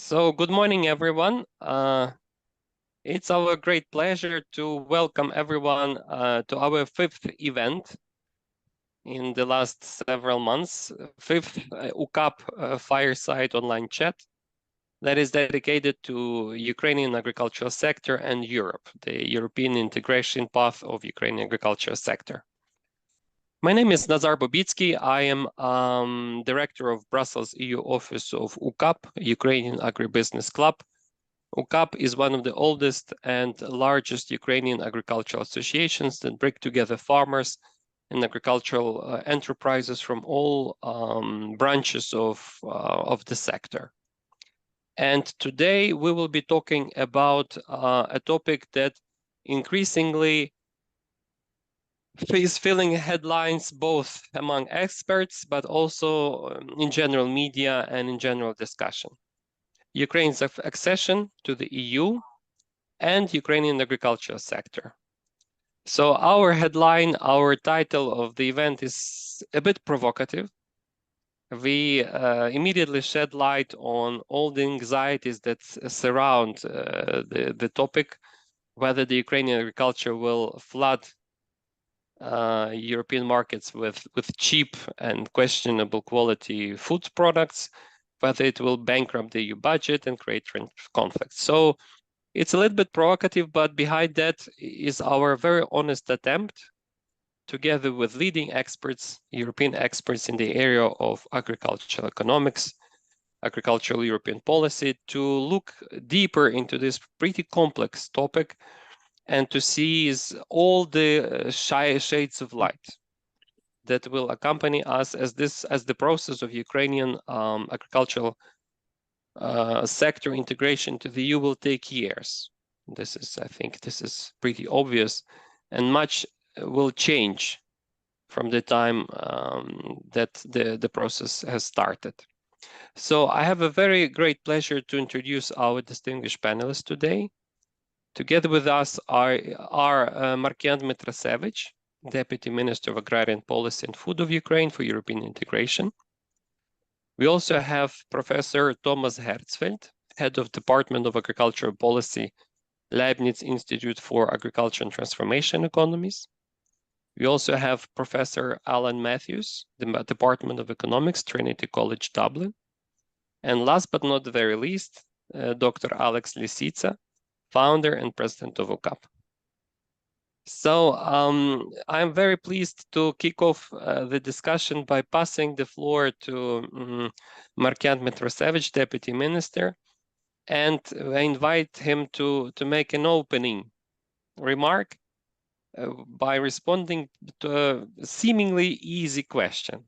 So good morning, everyone. It's our great pleasure to welcome everyone to our fifth event in the last several months, fifth UCAB Fireside online chat that is dedicated to Ukrainian agricultural sector and Europe, the European integration path of Ukrainian agricultural sector. My name is Nazar Bobitsky. I am director of Brussels EU office of UCAB, Ukrainian Agribusiness Club. UCAB is one of the oldest and largest Ukrainian agricultural associations that bring together farmers and agricultural enterprises from all branches of the sector. And today we will be talking about a topic that increasingly is filling headlines both among experts, but also in general media and in general discussion. Ukraine's accession to the EU and Ukrainian agricultural sector. So our headline, our title of the event is a bit provocative. We immediately shed light on all the anxieties that surround the topic, whether the Ukrainian agriculture will flood European markets with cheap and questionable quality food products, whether it will bankrupt the EU budget and create conflicts. So it's a little bit provocative, but behind that is our very honest attempt, together with leading experts, European experts in the area of agricultural economics, agricultural European policy, to look deeper into this pretty complex topic and to seize all the shades of light that will accompany us as the process of Ukrainian agricultural sector integration to the EU will take years. I think this is pretty obvious, and much will change from the time that the process has started. So I have a very great pleasure to introduce our distinguished panelists today. Together with us are Markian Dmitrasevich, Deputy Minister of Agrarian Policy and Food of Ukraine for European integration. We also have Professor Thomas Herzfeld, Head of Department of Agricultural Policy, Leibniz Institute for Agriculture and Transformation Economies. We also have Professor Alan Matthews, the Department of Economics, Trinity College Dublin. And last but not the very least, Dr. Alex Lisica, founder and president of UCAB. So I'm very pleased to kick off the discussion by passing the floor to Markian Dmitrasevich, Deputy Minister, and I invite him to make an opening remark by responding to a seemingly easy question.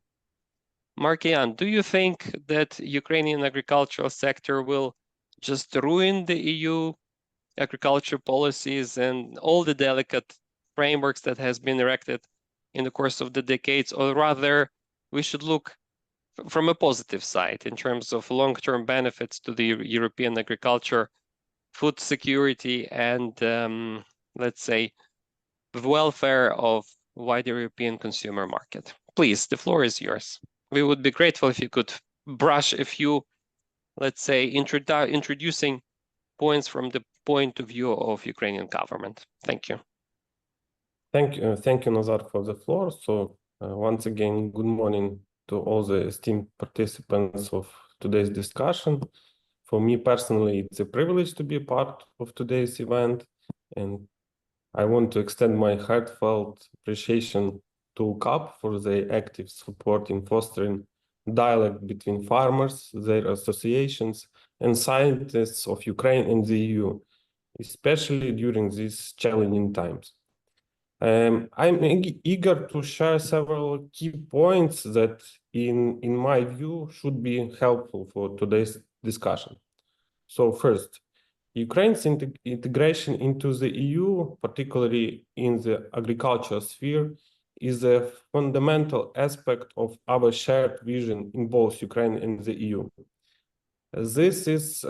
Markian, do you think that Ukrainian agricultural sector will just ruin the EU agriculture policies and all the delicate frameworks that has been erected in the course of the decades, or rather we should look from a positive side in terms of long-term benefits to the European agriculture, food security, and let's say the welfare of wider European consumer market? Please, the floor is yours. We would be grateful if you could brush a few, let's say, introducing points from the point of view of Ukrainian government. Thank you. Thank you, Nazar, for the floor. So once again, good morning to all the esteemed participants of today's discussion. For me personally, it's a privilege to be a part of today's event, and I want to extend my heartfelt appreciation to UCAB for their active support in fostering dialogue between farmers, their associations, and scientists of Ukraine and the EU, especially during these challenging times. I'm eager to share several key points that, in my view, should be helpful for today's discussion. So first, Ukraine's integration into the EU, particularly in the agricultural sphere, is a fundamental aspect of our shared vision in both Ukraine and the EU. This is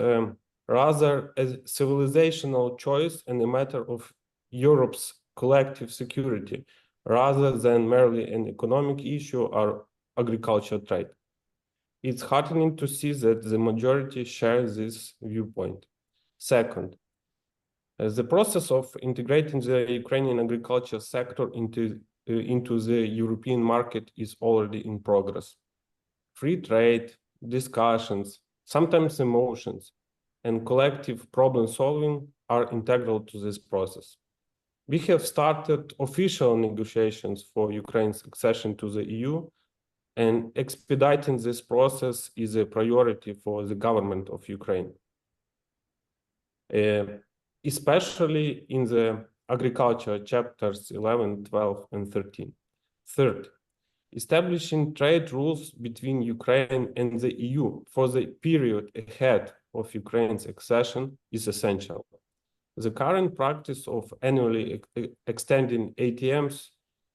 rather a civilizational choice and a matter of Europe's collective security, rather than merely an economic issue or agricultural trade. It's heartening to see that the majority share this viewpoint. Second, the process of integrating the Ukrainian agriculture sector into the European market is already in progress. Free trade, discussions, sometimes emotions, and collective problem solving are integral to this process. We have started official negotiations for Ukraine's accession to the EU, and expediting this process is a priority for the government of Ukraine, especially in the agriculture chapters 11, 12, and 13. Third, establishing trade rules between Ukraine and the EU for the period ahead of Ukraine's accession is essential. The current practice of annually extending ATMs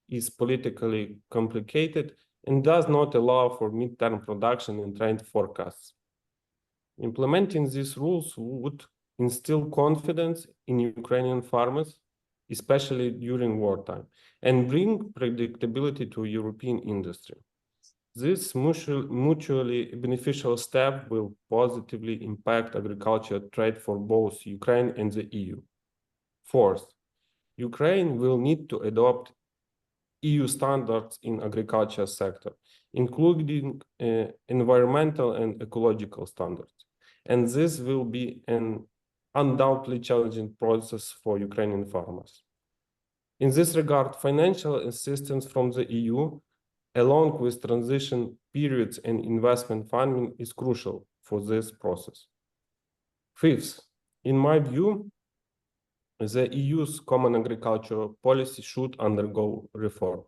is politically complicated and does not allow for midterm production and trade forecasts. Implementing these rules would instill confidence in Ukrainian farmers, especially during wartime, and bring predictability to European industry. This mutually beneficial step will positively impact agriculture trade for both Ukraine and the EU. Fourth, Ukraine will need to adopt EU standards in agriculture sector, including environmental and ecological standards. And this will be an undoubtedly challenging process for Ukrainian farmers. In this regard, financial assistance from the EU, along with transition periods and investment funding, is crucial for this process. Fifth, in my view, the EU's common agricultural policy should undergo reform.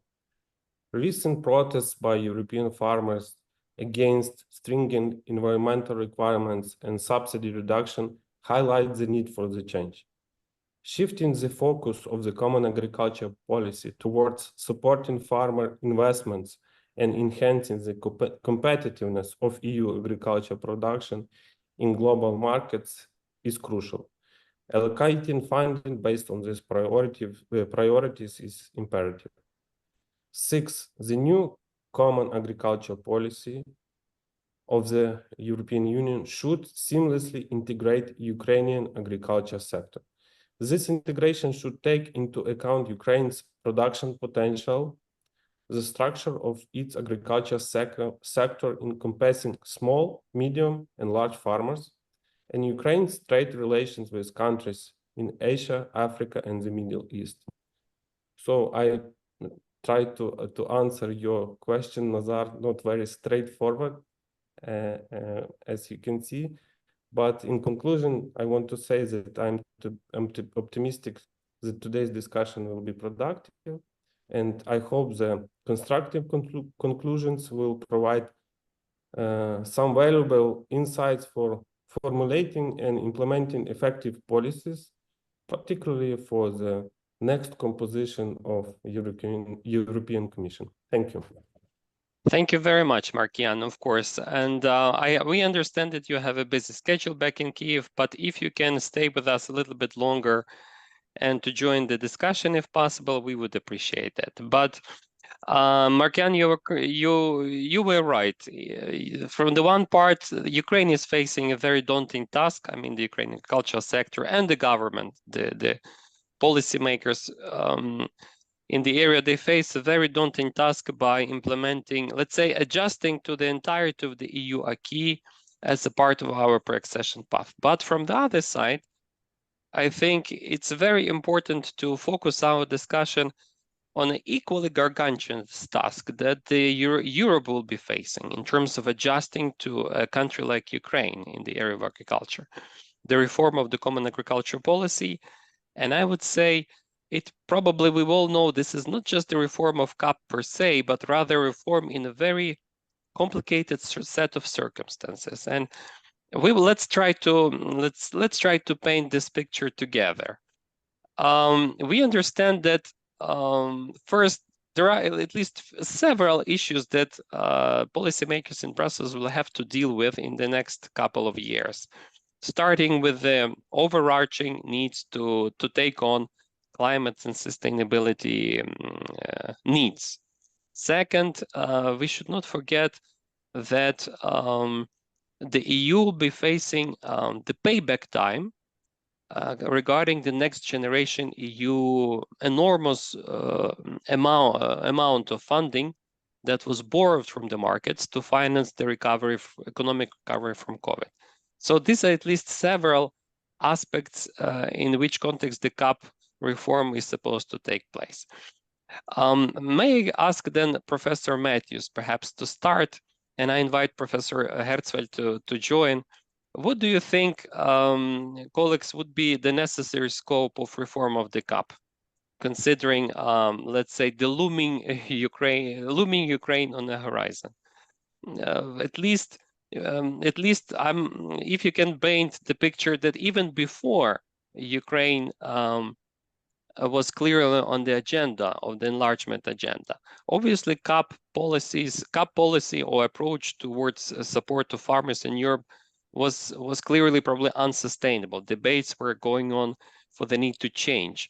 Recent protests by European farmers against stringent environmental requirements and subsidy reduction highlight the need for the change. Shifting the focus of the common agriculture policy towards supporting farmer investments and enhancing the competitiveness of EU agriculture production in global markets is crucial. Allocating funding based on these priorities is imperative. Six, the new common agriculture policy of the European Union should seamlessly integrate Ukrainian agriculture sector. This integration should take into account Ukraine's production potential, the structure of its agriculture sector encompassing small, medium, and large farmers, and Ukraine's trade relations with countries in Asia, Africa, and the Middle East. So I try to answer your question, Nazar, not very straightforward, as you can see. But in conclusion, I want to say that I'm optimistic that today's discussion will be productive, and I hope the constructive conclusions will provide some valuable insights for formulating and implementing effective policies, particularly for the next composition of European Commission. Thank you. Thank you very much, Markian, of course. And we understand that you have a busy schedule back in Kyiv, but if you can stay with us a little bit longer and to join the discussion if possible, we would appreciate that. But Markian, you were right. From the one part, Ukraine is facing a very daunting task. I mean, the Ukrainian cultural sector and the government, the policymakers in the area, they face a very daunting task by implementing, let's say, adjusting to the entirety of the EU acquis as a part of our pre-accession path. But from the other side, I think it's very important to focus our discussion on an equally gargantuan task that the Europe will be facing in terms of adjusting to a country like Ukraine in the area of agriculture. The reform of the common agricultural policy, and I would say it probably, we all know this is not just the reform of CAP per se, but rather reform in a very complicated set of circumstances. And let's try to paint this picture together. We understand that first, there are at least several issues that policymakers in Brussels will have to deal with in the next couple of years, starting with the overarching needs to take on climate and sustainability needs. Second, we should not forget that the EU will be facing the payback time regarding the next generation EU enormous amount of funding that was borrowed from the markets to finance the economic recovery from COVID. So these are at least several aspects in which context the CAP reform is supposed to take place. May I ask then Professor Matthews perhaps to start, and I invite Professor Herzfeld to join. What do you think, colleagues, would be the necessary scope of reform of the CAP, considering, let's say, the looming Ukraine on the horizon? At least, if you can paint the picture that even before Ukraine was clearly on the agenda of the enlargement agenda. Obviously, CAP policy or approach towards support to farmers in Europe was clearly probably unsustainable. Debates were going on for the need to change.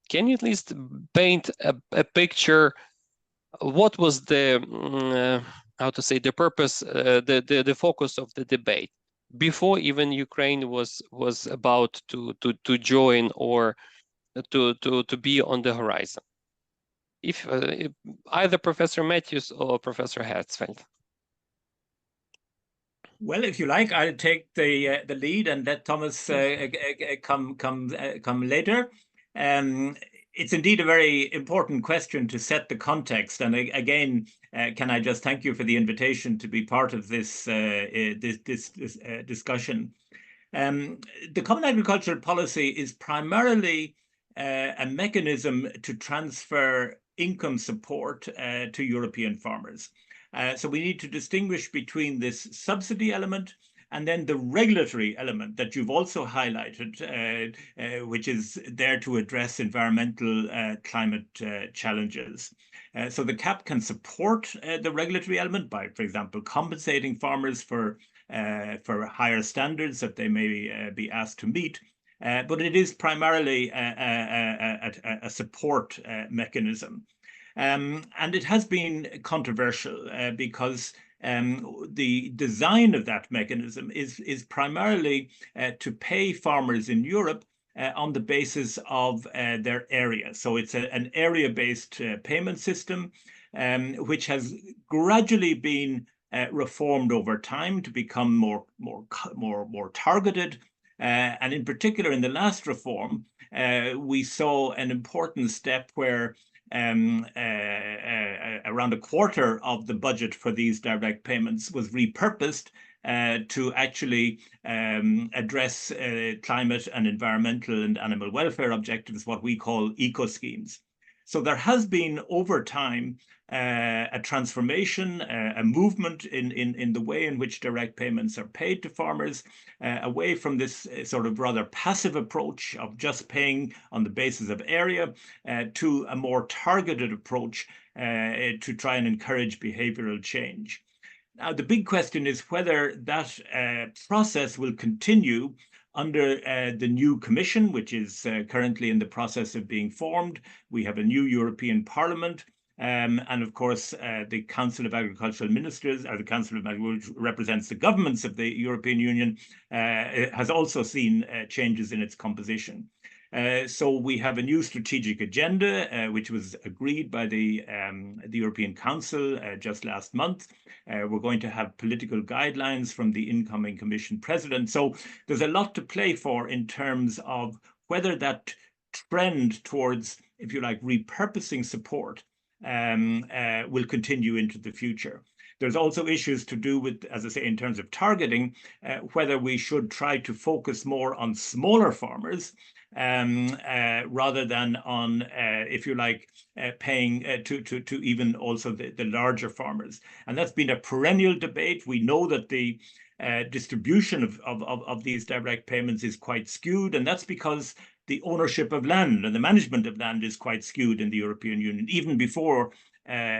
Can you at least paint a picture? What was the how to say the purpose, the focus of the debate before even Ukraine was about to join or to be on the horizon? If either Professor Matthews or Professor Herzfeld. Well, if you like, I'll take the lead and let Thomas come later. It's indeed a very important question to set the context. And again, can I just thank you for the invitation to be part of this discussion. The Common Agricultural Policy is primarily a mechanism to transfer income support to European farmers. So we need to distinguish between this subsidy element and then the regulatory element that you've also highlighted, which is there to address environmental climate challenges. So the CAP can support the regulatory element by, for example, compensating farmers for higher standards that they may be asked to meet. But it is primarily a support mechanism. And it has been controversial because the design of that mechanism is primarily to pay farmers in Europe on the basis of their area. So it's an area-based payment system, which has gradually been reformed over time to become more targeted. And in particular, in the last reform, we saw an important step where around a quarter of the budget for these direct payments was repurposed to actually address climate and environmental and animal welfare objectives, what we call eco schemes. So there has been over time a transformation, a movement in the way in which direct payments are paid to farmers, away from this sort of rather passive approach of just paying on the basis of area to a more targeted approach to try and encourage behavioral change. Now, the big question is whether that process will continue under the new Commission, which is currently in the process of being formed. We have a new European Parliament. And of course, the Council of Agricultural Ministers, or the Council of Agriculture, which represents the governments of the European Union, has also seen changes in its composition. So we have a new strategic agenda, which was agreed by the European Council just last month. We're going to have political guidelines from the incoming Commission President. So there's a lot to play for in terms of whether that trend towards, if you like, repurposing support will continue into the future. There's also issues to do with, as I say, in terms of targeting, whether we should try to focus more on smaller farmers rather than on, if you like, paying to even also the larger farmers. And that's been a perennial debate. We know that the distribution of these direct payments is quite skewed, and that's because the ownership of land and the management of land is quite skewed in the European Union, even before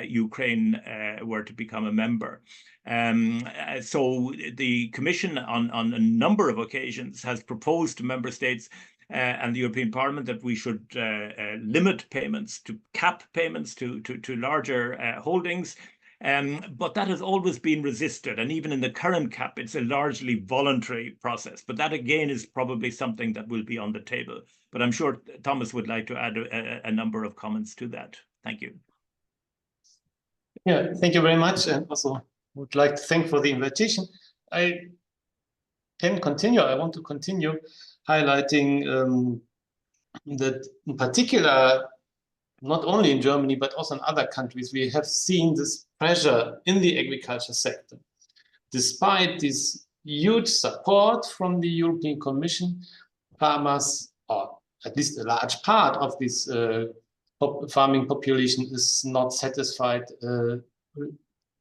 Ukraine were to become a member. So the Commission on a number of occasions has proposed to member states and the European Parliament that we should limit payments, to cap payments to larger holdings. But that has always been resisted. And even in the current CAP, it's a largely voluntary process. But that, again, is probably something that will be on the table. But I'm sure Thomas would like to add a number of comments to that. Thank you. Yeah, thank you very much. And also would like to thank for the invitation. I can continue. I want to continue highlighting that in particular, not only in Germany, but also in other countries, we have seen this pressure in the agriculture sector. Despite this huge support from the European Commission, farmers, or at least a large part of this farming population, is not satisfied,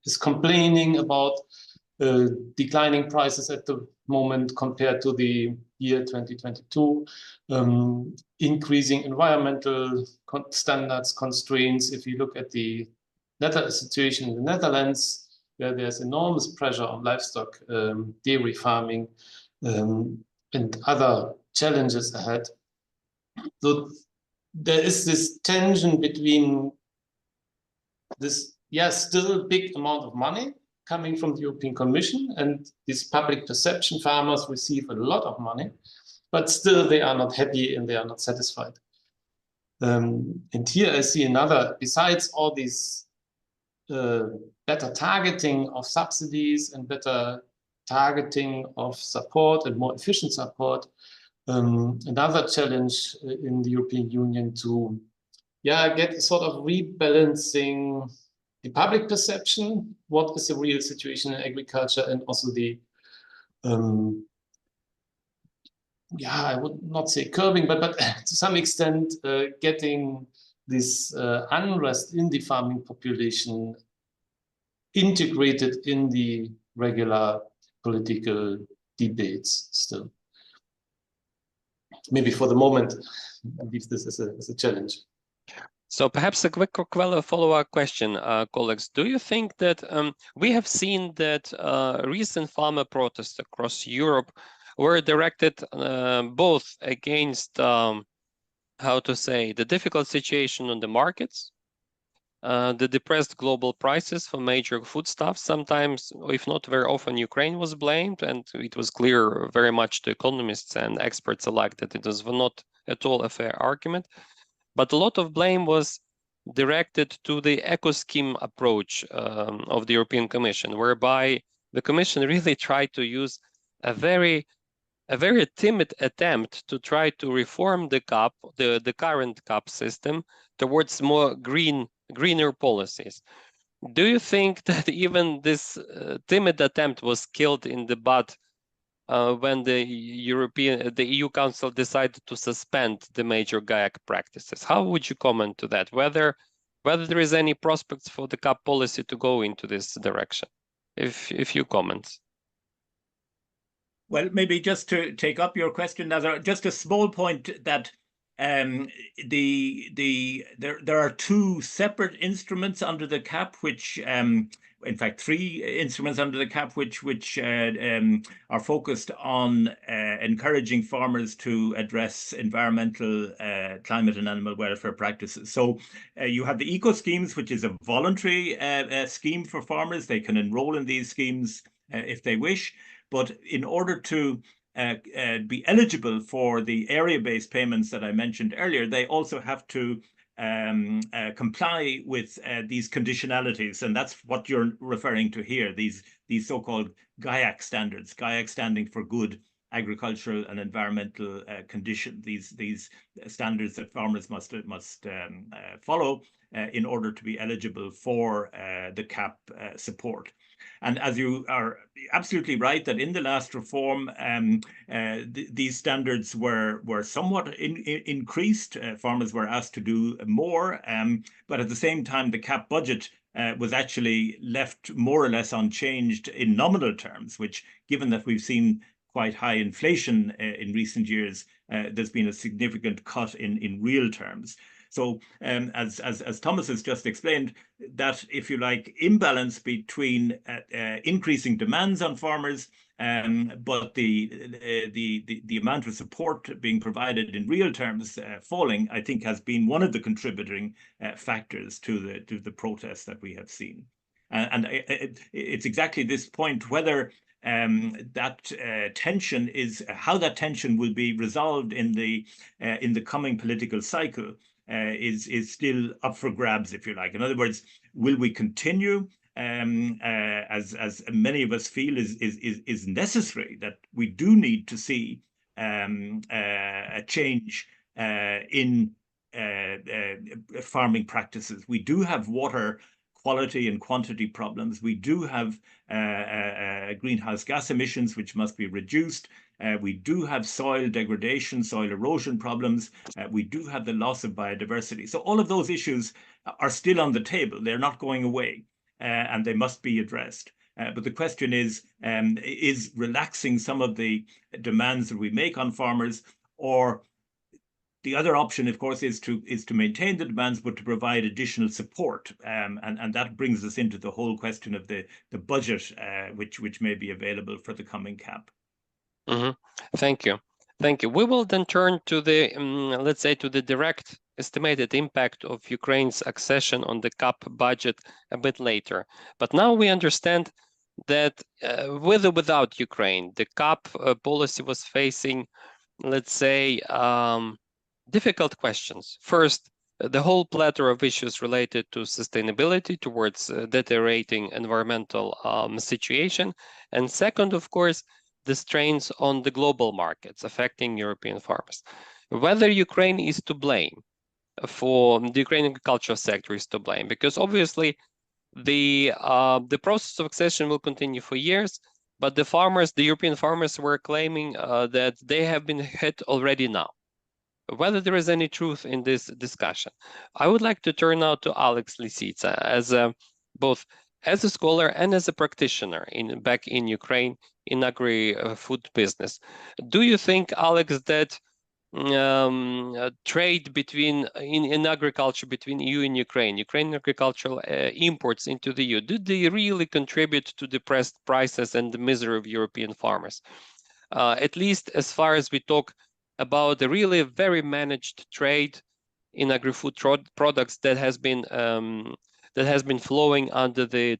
is complaining about declining prices at the moment compared to the year 2022, increasing environmental standards, constraints. If you look at the situation in the Netherlands, where there's enormous pressure on livestock, dairy farming, and other challenges ahead. So there is this tension between this, yes, still big amount of money coming from the European Commission, and this public perception, farmers receive a lot of money, but still they are not happy and they are not satisfied. And here I see another, besides all these better targeting of subsidies and better targeting of support and more efficient support, another challenge in the European Union to get a sort of rebalancing the public perception, what is the real situation in agriculture, and also the, I would not say curbing, but to some extent getting this unrest in the farming population integrated in the regular political debates still. Maybe for the moment, I leave this as a challenge. So perhaps a quick follow-up question, colleagues. Do you think that we have seen that recent farmer protests across Europe were directed both against, how to say, the difficult situation on the markets, the depressed global prices for major foodstuffs? Sometimes, if not very often, Ukraine was blamed, and it was clear very much to economists and experts alike that it was not at all a fair argument. But a lot of blame was directed to the eco-scheme approach of the European Commission, whereby the Commission really tried to use a very timid attempt to try to reform the CAP, the current CAP system, towards more greener policies. Do you think that even this timid attempt was killed in the bud when the EU Council decided to suspend the major GAEC practices? How would you comment to that? Whether there is any prospects for the CAP policy to go into this direction? If you comment. Well, maybe just to take up your question, Nazar, just a small point that there are two separate instruments under the CAP, which in fact, three instruments under the CAP, which are focused on encouraging farmers to address environmental, climate and animal welfare practices. So you have the eco schemes, which is a voluntary scheme for farmers. They can enroll in these schemes if they wish. But in order to be eligible for the area-based payments that I mentioned earlier, they also have to comply with these conditionalities, and that's what you're referring to here, these so-called GAEC standards, GAEC standing for good agricultural and environmental condition, these standards that farmers must follow in order to be eligible for the CAP support. And as you are absolutely right, that in the last reform, these standards were somewhat increased. Farmers were asked to do more, but at the same time, the CAP budget was actually left more or less unchanged in nominal terms, which, given that we've seen quite high inflation in recent years, there's been a significant cut in real terms. So as Thomas has just explained, that, if you like, imbalance between increasing demands on farmers, but the amount of support being provided in real terms falling, I think, has been one of the contributing factors to the protests that we have seen. And it's exactly this point, whether that tension is, how that tension will be resolved in the coming political cycle is still up for grabs, if you like. In other words, will we continue as many of us feel is necessary, that we do need to see a change in farming practices. We do have water quality and quantity problems. We do have greenhouse gas emissions, which must be reduced. We do have soil degradation, soil erosion problems. We do have the loss of biodiversity. So all of those issues are still on the table. They're not going away, and they must be addressed. But the question is relaxing some of the demands that we make on farmers, or the other option, of course, is to maintain the demands, but to provide additional support, and that brings us into the whole question of the budget, which may be available for the coming CAP. Thank you. We will then turn to the let's say to the direct estimated impact of Ukraine's accession on the CAP budget a bit later. But now we understand that with or without Ukraine, the CAP policy was facing, let's say, difficult questions. First, the whole plethora of issues related to sustainability towards deteriorating environmental situation. And second, of course, the strains on the global markets affecting European farmers. Whether Ukraine is to blame for the Ukrainian agricultural sector is to blame, because obviously the process of accession will continue for years, but the European farmers were claiming that they have been hit already now. Whether there is any truth in this discussion, I would like to turn now to Alex Lisica, as both as a scholar and as a practitioner back in Ukraine in agri-food business. Do you think, Alex, that trade in agriculture between EU and Ukrainian agricultural imports into the EU, did they really contribute to depressed prices and the misery of European farmers? At least as far as we talk about the really very managed trade in agri-food products that has been flowing under the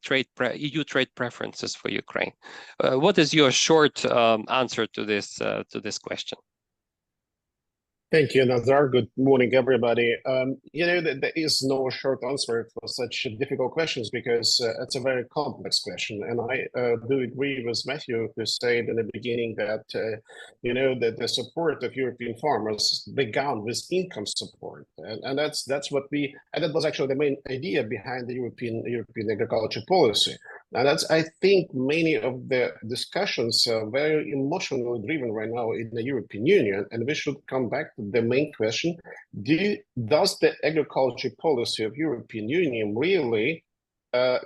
EU trade preferences for Ukraine. What is your short answer to this question? Thank you, Nazar. Good morning, everybody. There is no short answer for such difficult questions, because it's a very complex question. And I do agree with Matthew, who said in the beginning that, that the support of European farmers began with income support. And that's what and that was actually the main idea behind the European agriculture policy. And I think many of the discussions are very emotionally driven right now in the European Union, and we should come back to the main question: does the agriculture policy of European Union really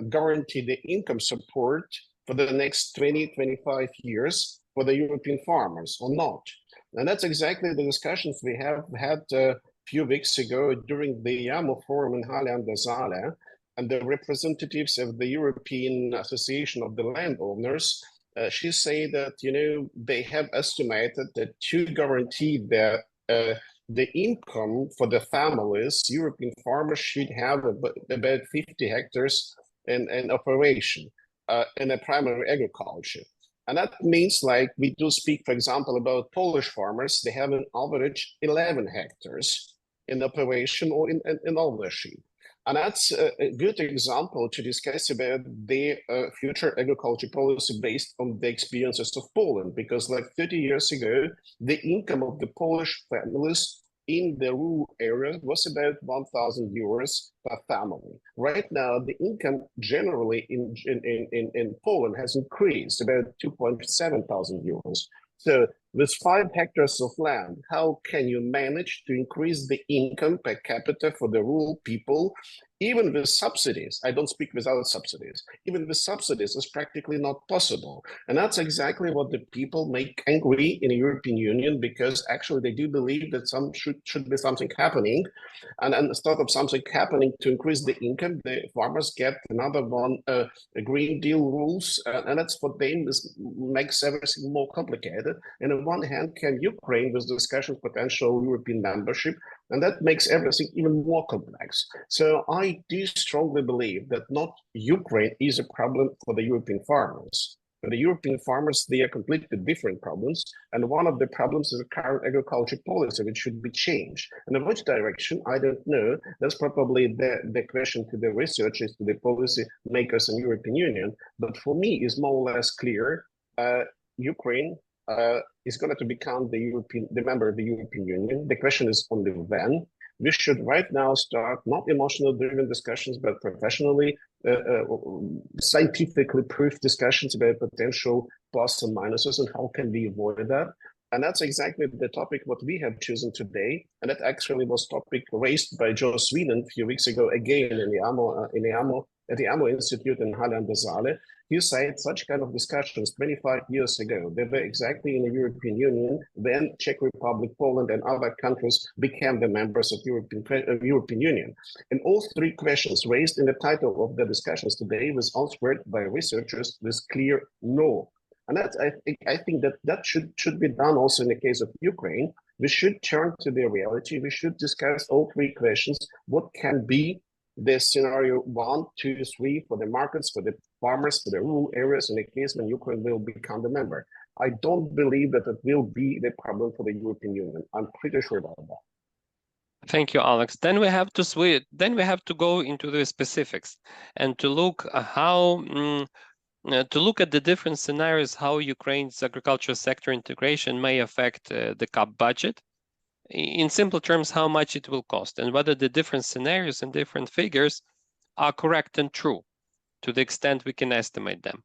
guarantee the income support for the next 20-25 years for the European farmers or not? And that's exactly the discussions we have had a few weeks ago during the YAMO forum in Halle an der Saale. And the representatives of the European Association of the Landowners, she said that, they have estimated that to guarantee the income for the families, European farmers should have about 50 hectares in operation in a primary agriculture. And that means, like, we do speak, for example, about Polish farmers. They have an average 11 hectares in operation or in ownership. And that's a good example to discuss about the future agriculture policy based on the experiences of Poland, because like 30 years ago, the income of the Polish families in the rural area was about 1,000 euros per family. Right now, the income generally in Poland has increased about 2,700 euros. So with 5 hectares of land, how can you manage to increase the income per capita for the rural people, even with subsidies? I don't speak without subsidies. Even with subsidies, it's practically not possible. And that's exactly what the people make angry in the European Union, because actually they do believe that should be something happening. And instead of something happening to increase the income, the farmers get another one, Green Deal rules. And that's what they makes everything more complicated. And the one hand, can Ukraine, with discussion potential European membership, and that makes everything even more complex. So I do strongly believe that not Ukraine is a problem for the European farmers. For the European farmers, they are completely different problems. And one of the problems is the current agriculture policy, which should be changed. And in which direction, I don't know. That's probably the question to the researchers, to the policy makers in European Union. But for me, it's more or less clear. Ukraine is going to become the member of the European Union. The question is only when. We should right now start not emotional-driven discussions, but professionally, scientifically proved discussions about potential pluses and minuses and how can we avoid that. And that's exactly the topic what we have chosen today. And that actually was topic raised by Joe Sweden a few weeks ago, again in at the AMO Institute in Halle and the Saale. He said such kind of discussions 25 years ago, they were exactly in the European Union, then Czech Republic, Poland, and other countries became the members of European Union. And all three questions raised in the title of the discussions today was answered by researchers with clear no. And that, I think that should be done also in the case of Ukraine. We should turn to the reality. We should discuss all three questions. What can be the scenario 1, 2, 3 for the markets, for the farmers, for the rural areas in the case when Ukraine will become the member? I don't believe that it will be the problem for the European Union. I'm pretty sure about that. Thank you, Alex. Then we have to switch. Then we have to go into the specifics and to look how to look at the different scenarios how Ukraine's agriculture sector integration may affect the CAP budget. In simple terms, how much it will cost and whether the different scenarios and different figures are correct and true to the extent we can estimate them.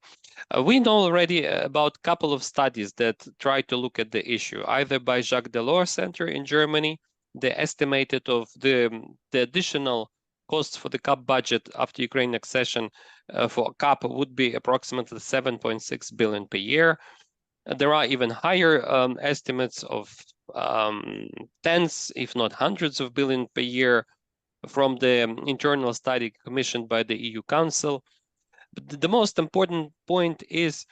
We know already about a couple of studies that try to look at the issue, either by Jacques Delors Center in Germany. They estimated of the additional costs for the CAP budget after Ukraine accession for CAP would be approximately 7.6 billion per year. There are even higher estimates of tens, if not hundreds of billions per year from the internal study commissioned by the EU Council. But the most important point is,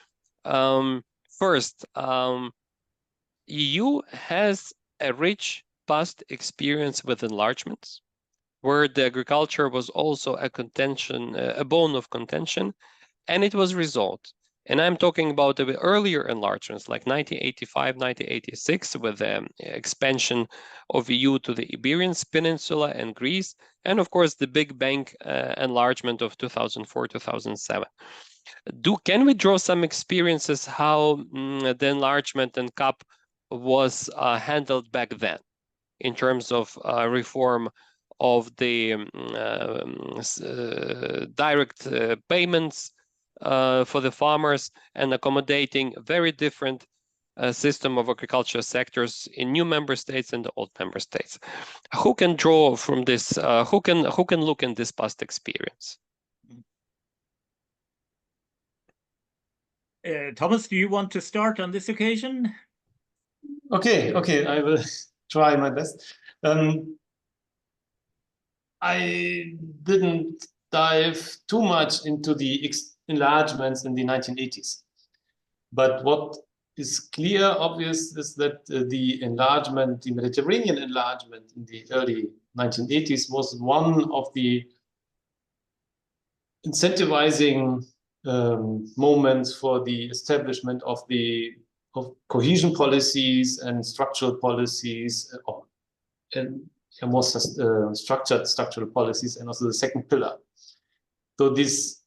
first, EU has a rich past experience with enlargements, where the agriculture was also a bone of contention, and it was resolved. And I'm talking about the earlier enlargements like 1985, 1986 with the expansion of EU to the Iberian Peninsula and Greece, and of course the big bang enlargement of 2004, 2007. Can we draw some experiences how the enlargement and CAP was handled back then in terms of reform of the direct payments for the farmers and accommodating very different system of agriculture sectors in new member states and the old member states? Who can draw from this? Who can look in this past experience? Thomas, do you want to start on this occasion? Okay, I will try my best. I didn't dive too much into the enlargements in the 1980s. But what is clear, obvious, is that the enlargement, the Mediterranean enlargement in the early 1980s was one of the incentivizing moments for the establishment of cohesion policies and structural policies, and more structured structural policies, and also the second pillar. So this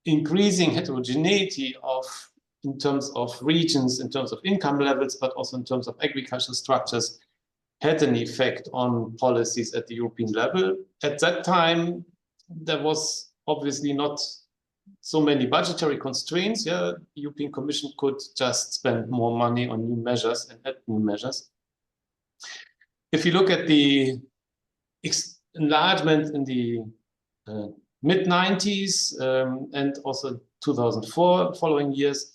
increasing heterogeneity in terms of regions, in terms of income levels, but also in terms of agricultural structures, had an effect on policies at the European level. At that time, there was obviously not so many budgetary constraints. The European Commission could just spend more money on new measures and add new measures. If you look at the enlargement in the mid-90s and also 2004 following years,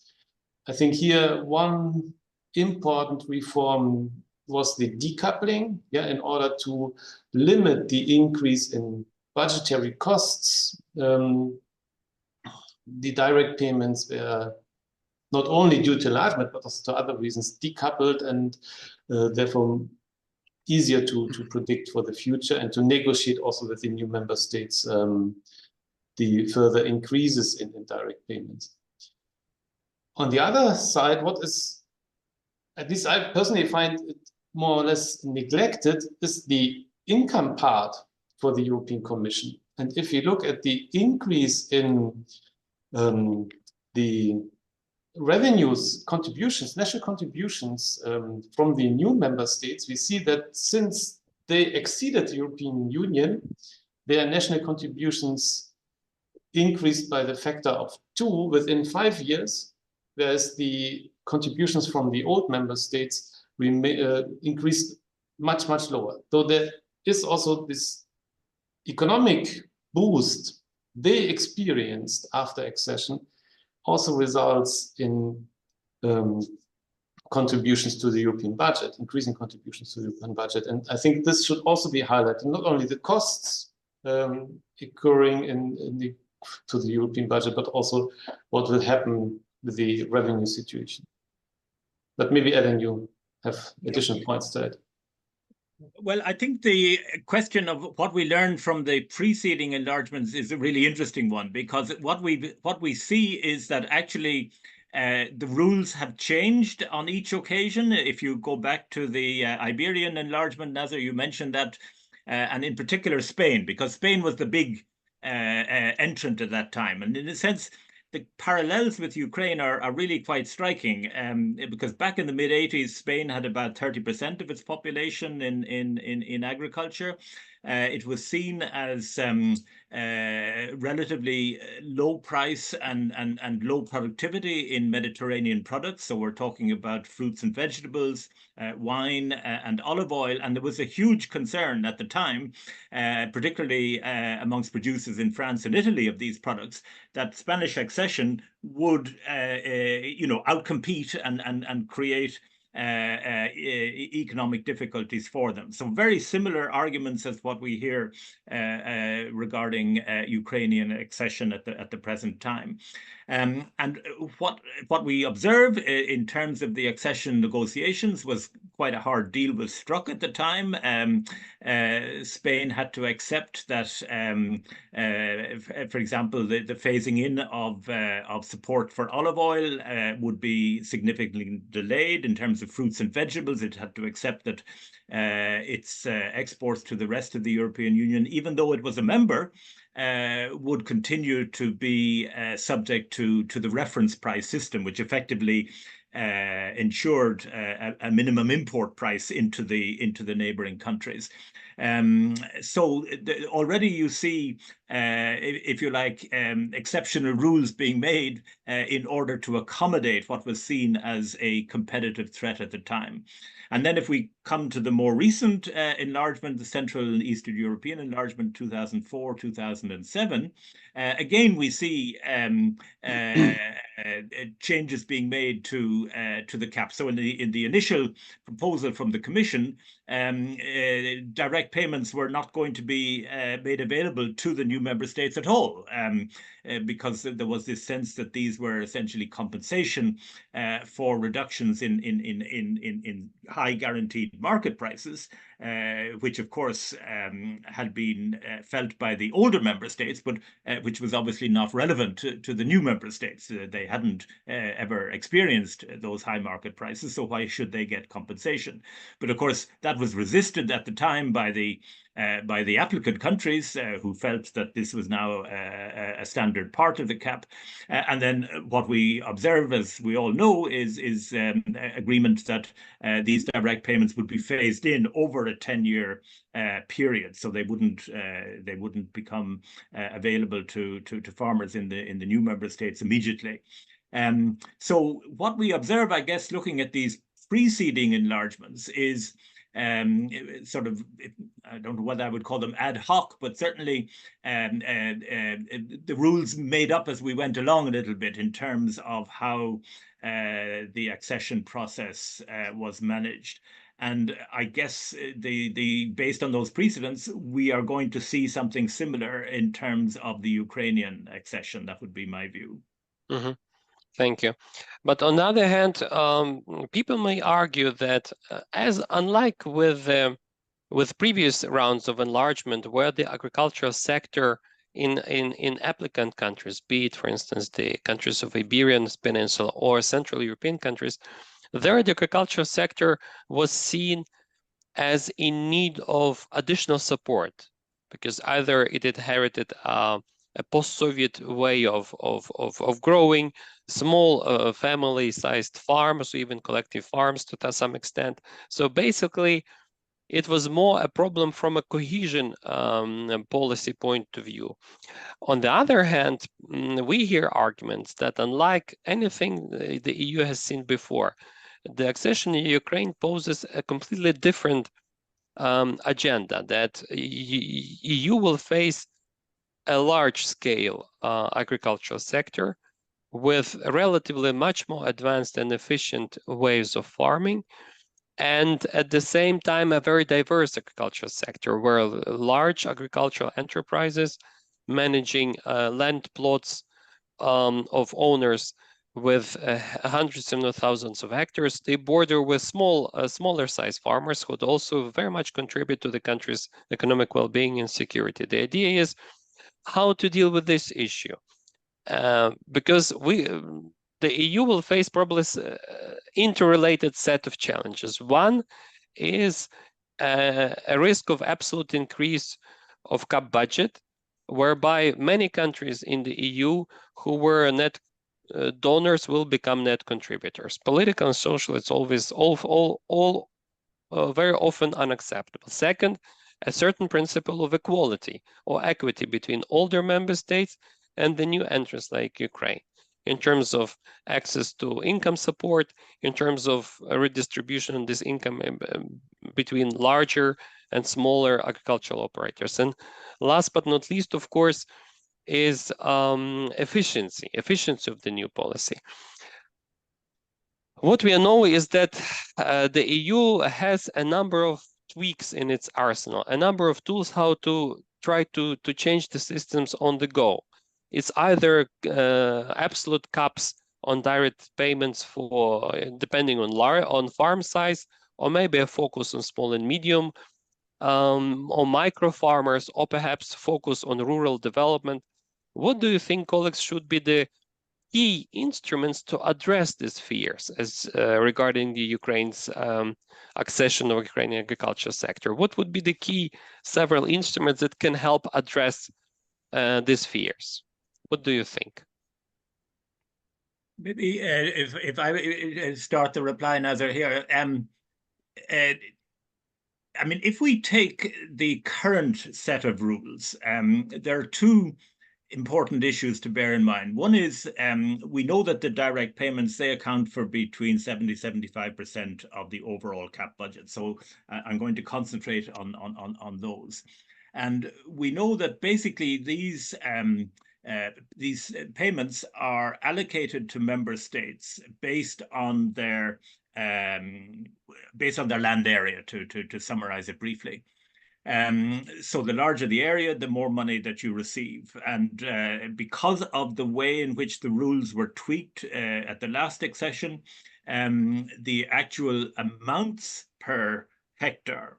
I think here one important reform was the decoupling, in order to limit the increase in budgetary costs. The direct payments were not only due to enlargement, but also to other reasons, decoupled and therefore easier to predict for the future and to negotiate also with the new member states the further increases in direct payments. On the other side, what is, at least I personally find it more or less neglected, is the income part for the European Commission. And if you look at the increase in the revenues, contributions, national contributions from the new member states, we see that since they exceeded the European Union, their national contributions increased by the factor of 2 within 5 years, whereas the contributions from the old member states increased much, much lower. Though there is also this economic boost they experienced after accession also results in contributions to the European budget, increasing contributions to the European budget. And I think this should also be highlighted, not only the costs occurring to the European budget, but also what will happen with the revenue situation. But maybe, Ellen, you have additional points to add. Well, I think the question of what we learned from the preceding enlargements is a really interesting one, because what we see is that actually the rules have changed on each occasion. If you go back to the Iberian enlargement, Nazar, you mentioned that, and in particular Spain, because Spain was the big entrant at that time. And in a sense, the parallels with Ukraine are really quite striking, because back in the mid-80s, Spain had about 30% of its population in agriculture. It was seen as relatively low price and low productivity in Mediterranean products. So we're talking about fruits and vegetables, wine and olive oil. And there was a huge concern at the time, particularly amongst producers in France and Italy of these products, that Spanish accession would outcompete and create economic difficulties for them. So very similar arguments as what we hear regarding Ukrainian accession at the present time. And what we observe in terms of the accession negotiations was quite a hard deal was struck at the time. Spain had to accept that, for example, the phasing in of support for olive oil would be significantly delayed. In terms of fruits and vegetables, it had to accept that its exports to the rest of the European Union, even though it was a member, would continue to be subject to the reference price system, which effectively ensured a minimum import price into the neighboring countries. So already you see, if you like, exceptional rules being made in order to accommodate what was seen as a competitive threat at the time. And then if we come to the more recent enlargement, the Central and Eastern European enlargement, 2004, 2007, again, we see changes being made to the cap. So in the initial proposal from the Commission, direct payments were not going to be made available to the new member states at all, because there was this sense that these were essentially compensation for reductions in high guaranteed market prices, which of course had been felt by the older member states, but which was obviously not relevant to the new member states. They hadn't ever experienced those high market prices, so why should they get compensation? But of course, that was resisted at the time by the applicant countries who felt that this was now a standard part of the cap. And then what we observe, as we all know, is agreement that these direct payments would be phased in over a 10-year period, so they wouldn't become available to farmers in the new member states immediately. So what we observe, I guess, looking at these preceding enlargements is sort of, I don't know whether I would call them ad hoc, but certainly the rules made up as we went along a little bit in terms of how the accession process was managed. And I guess based on those precedents, we are going to see something similar in terms of the Ukrainian accession. That would be my view. Mm-hmm. Thank you. But on the other hand, people may argue that as unlike with previous rounds of enlargement, where the agricultural sector in applicant countries, be it, for instance, the countries of Iberian Peninsula or Central European countries, there the agricultural sector was seen as in need of additional support, because either it inherited a post-Soviet way of growing, small family-sized farms, or even collective farms to some extent. So basically, it was more a problem from a cohesion policy point of view. On the other hand, we hear arguments that unlike anything the EU has seen before, the accession in Ukraine poses a completely different agenda, that EU will face a large-scale agricultural sector with relatively much more advanced and efficient ways of farming, and at the same time a very diverse agricultural sector where large agricultural enterprises managing land plots of owners with hundreds if not thousands of hectares, they border with smaller size farmers who would also very much contribute to the country's economic well-being and security. The idea is how to deal with this issue, because the EU will face probably interrelated set of challenges. One is a risk of absolute increase of CAP budget, whereby many countries in the EU who were net donors will become net contributors. Political and social, it's always very often unacceptable. Second, a certain principle of equality or equity between older member states and the new entrants like Ukraine, in terms of access to income support, in terms of a redistribution of this income between larger and smaller agricultural operators. And last but not least, of course, is efficiency of the new policy. What we know is that the EU has a number of tweaks in its arsenal, a number of tools how to try to change the systems on the go. It's either absolute caps on direct payments for depending on farm size, or maybe a focus on small and medium, or micro farmers, or perhaps focus on rural development. What do you think, colleagues, should be the key instruments to address these fears as regarding the Ukraine's accession of Ukrainian agriculture sector? What would be the key several instruments that can help address these fears? What do you think? Maybe if I start the reply, Nazar, here. I mean, if we take the current set of rules, there are two important issues to bear in mind. One is we know that the direct payments, they account for between 70–75% of the overall CAP budget. So I'm going to concentrate on those. And we know that basically these payments are allocated to member states based on their land area, to summarize it briefly. So the larger the area, the more money that you receive. And because of the way in which the rules were tweaked at the last accession, the actual amounts per hectare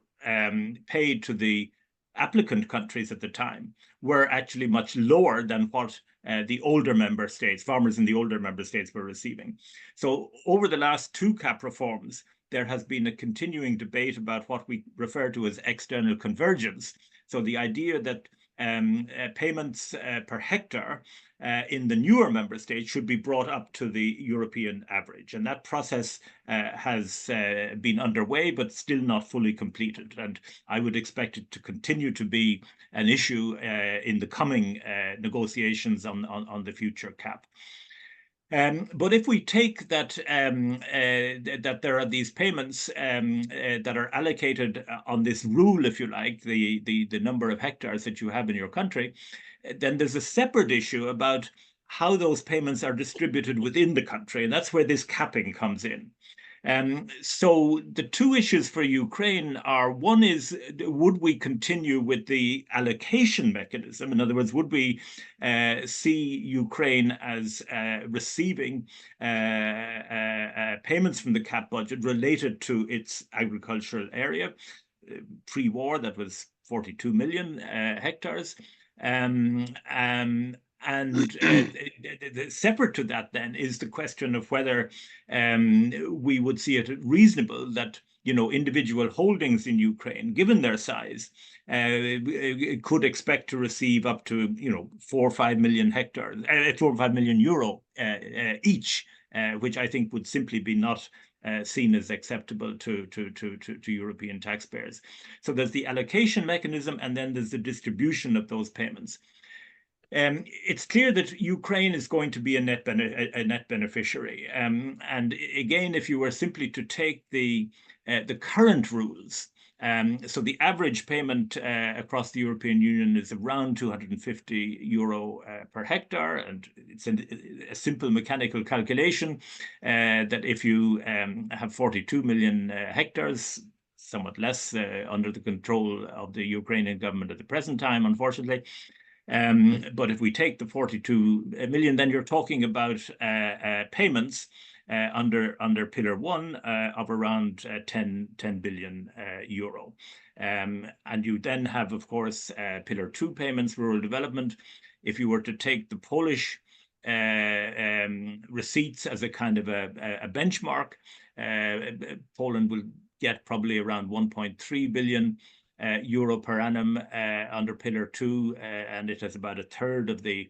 paid to the applicant countries at the time were actually much lower than what the older member states, farmers in the older member states, were receiving. So over the last two CAP reforms, there has been a continuing debate about what we refer to as external convergence. So the idea that payments per hectare in the newer member states should be brought up to the European average. And that process has been underway, but still not fully completed. And I would expect it to continue to be an issue in the coming negotiations on the future CAP. But if we take that that there are these payments that are allocated on this rule, if you like, the number of hectares that you have in your country, then there's a separate issue about how those payments are distributed within the country, and that's where this capping comes in. So the two issues for Ukraine are, one is, would we continue with the allocation mechanism? In other words, would we see Ukraine as receiving payments from the CAP budget related to its agricultural area? Pre-war, that was 42 million hectares. Separate to that, then, is the question of whether we would see it reasonable that, you know, individual holdings in Ukraine, given their size, could expect to receive up to, you know, 4 or 5 million hectares, 4 or 5 million euro each, which I think would simply be not seen as acceptable to European taxpayers. So there's the allocation mechanism, and then there's the distribution of those payments. It's clear that Ukraine is going to be a net beneficiary. And again, if you were simply to take the current rules, so the average payment across the European Union is around 250 euro per hectare, and it's a simple mechanical calculation that if you have 42 million hectares, somewhat less under the control of the Ukrainian government at the present time, unfortunately. But if we take the 42 million, then you're talking about payments under Pillar 1 of around 10 billion euro. And you then have, of course, Pillar 2 payments, rural development. If you were to take the Polish receipts as a kind of a benchmark, Poland will get probably around 1.3 billion euro per annum under Pillar 2, and it has about a third of the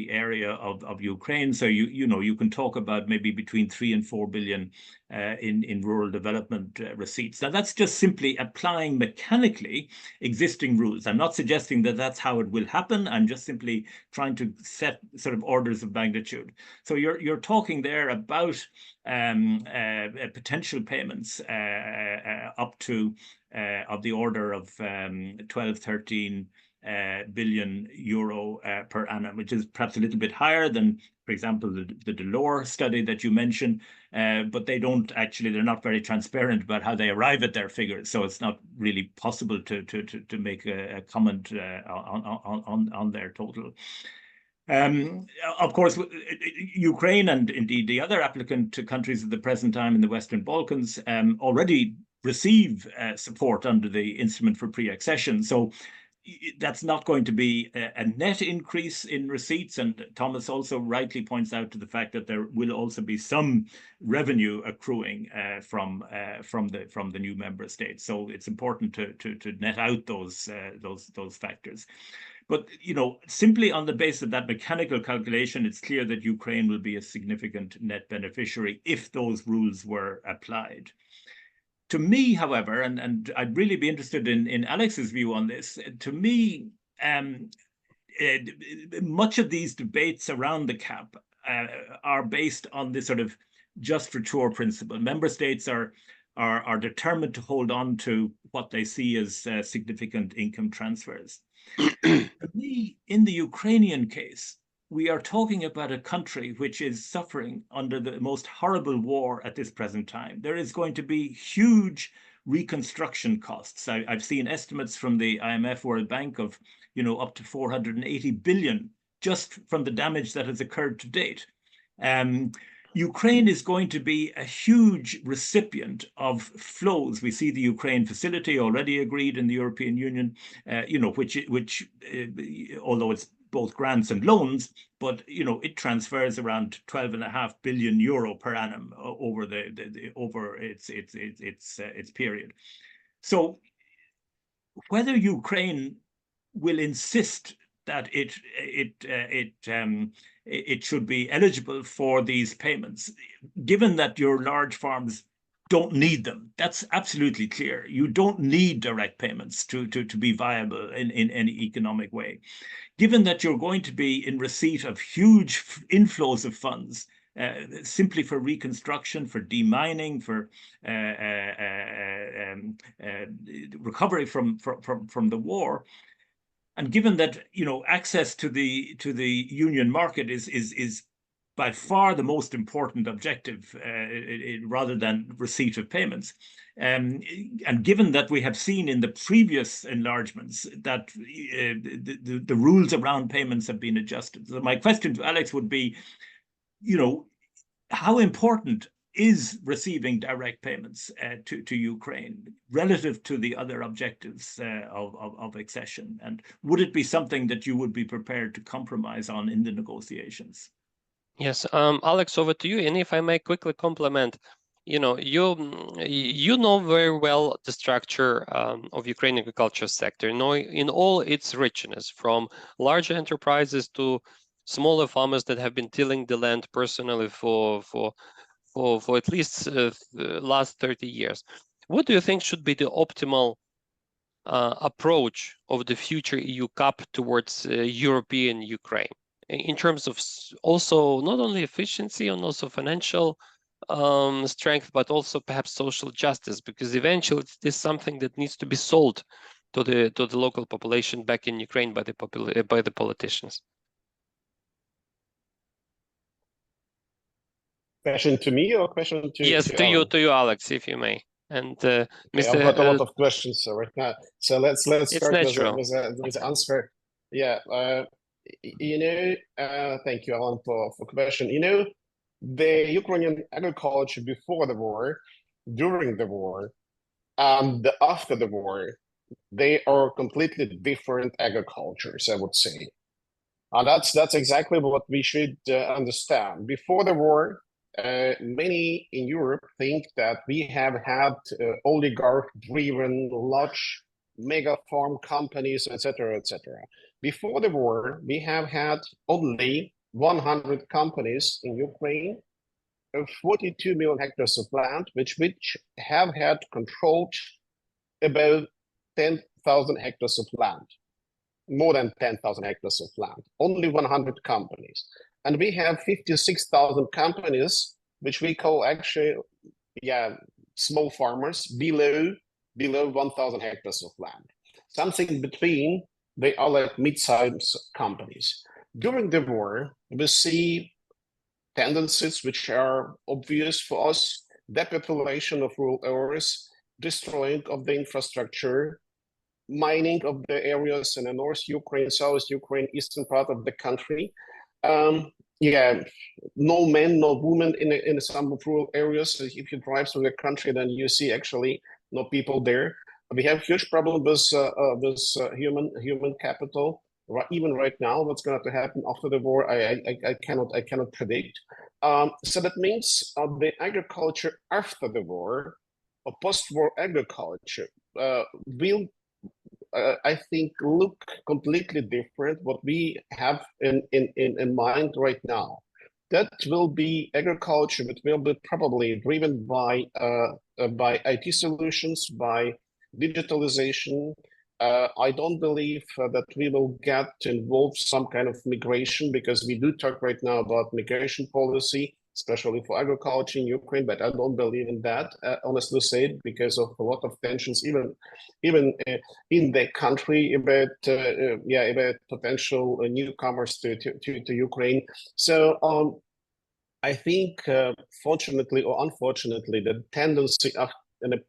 area of Ukraine. So you can talk about maybe between 3 and 4 billion in rural development receipts. Now that's just simply applying mechanically existing rules. I'm not suggesting that that's how it will happen. I'm just simply trying to set sort of orders of magnitude. So you're talking there about potential payments up to of the order of 12, 13 billion euro per annum, which is perhaps a little bit higher than, for example, the Delors study that you mentioned, but they're not very transparent about how they arrive at their figures. So it's not really possible to make a comment on their total. Of course, Ukraine and indeed the other applicant countries at the present time in the Western Balkans already receive support under the instrument for pre-accession. So that's not going to be a net increase in receipts. And Thomas also rightly points out to the fact that there will also be some revenue accruing from the new member states. So it's important to net out those factors. But, you know, simply on the basis of that mechanical calculation, it's clear that Ukraine will be a significant net beneficiary if those rules were applied. To me, however, and I'd really be interested in Alex's view on this, to me, much of these debates around the CAP are based on this sort of just for tour principle. Member states are determined to hold on to what they see as significant income transfers. For me, in the Ukrainian case, we are talking about a country which is suffering under the most horrible war at this present time. There is going to be huge reconstruction costs. I've seen estimates from the IMF World Bank of, you know, up to 480 billion just from the damage that has occurred to date. Ukraine is going to be a huge recipient of flows. We see the Ukraine facility already agreed in the European Union, you know, which although it's both grants and loans, but you know it transfers around 12.5 billion euro per annum over its period. So whether Ukraine will insist that it should be eligible for these payments, given that your large farms don't need them, that's absolutely clear. You don't need direct payments to be viable in any economic way. Given that you're going to be in receipt of huge inflows of funds simply for reconstruction, for demining, for recovery from the war, and given that, you know, access to the union market is by far the most important objective rather than receipt of payments. And given that we have seen in the previous enlargements that the rules around payments have been adjusted. So my question to Alex would be, how important is receiving direct payments to Ukraine relative to the other objectives of accession? And would it be something that you would be prepared to compromise on in the negotiations? Yes, Alex, over to you. And if I may quickly complement, you know very well the structure of Ukrainian agriculture sector, in all its richness, from larger enterprises to smaller farmers that have been tilling the land personally for at least last 30 years. What do you think should be the optimal approach of the future EU CAP towards European Ukraine, in terms of also not only efficiency and also financial strength, but also perhaps social justice, because eventually this is something that needs to be sold to the local population back in Ukraine by the politicians. Question to me or question to yes, to you, Alex, if you may. And okay, Mr. I've got a lot of questions right now, so let's start with the answer. Yeah, thank you, Alan, for question. The Ukrainian agriculture before the war, during the war, and after the war, they are completely different agricultures, I would say. And that's exactly what we should understand. Before the war, many in Europe think that we have had oligarch-driven large mega farm companies, etc., etc. Before the war, we have had only 100 companies in Ukraine, 42 million hectares of land, which have had controlled about 10,000 hectares of land, more than 10,000 hectares of land, only 100 companies. And we have 56,000 companies, which we call actually, small farmers below 1,000 hectares of land. Something between, they are like mid-sized companies. During the war, we see tendencies which are obvious for us: depopulation of rural areas, destroying of the infrastructure, mining of the areas in the North Ukraine, South Ukraine, eastern part of the country. No men, no women in some rural areas. If you drive through the country, then you see actually no people there. We have huge problem with human capital. Even right now, what's going to happen after the war, I cannot predict. So that means the agriculture after the war, or post-war agriculture, will I think look completely different what we have in mind right now. That will be agriculture that will be probably driven by IT solutions, by digitalization. I don't believe that we will get involved some kind of migration, because we do talk right now about migration policy, especially for agriculture in Ukraine, but I don't believe in that, honestly said, because of a lot of tensions, even in the country about potential newcomers to Ukraine. So I think, fortunately or unfortunately, the tendency of in a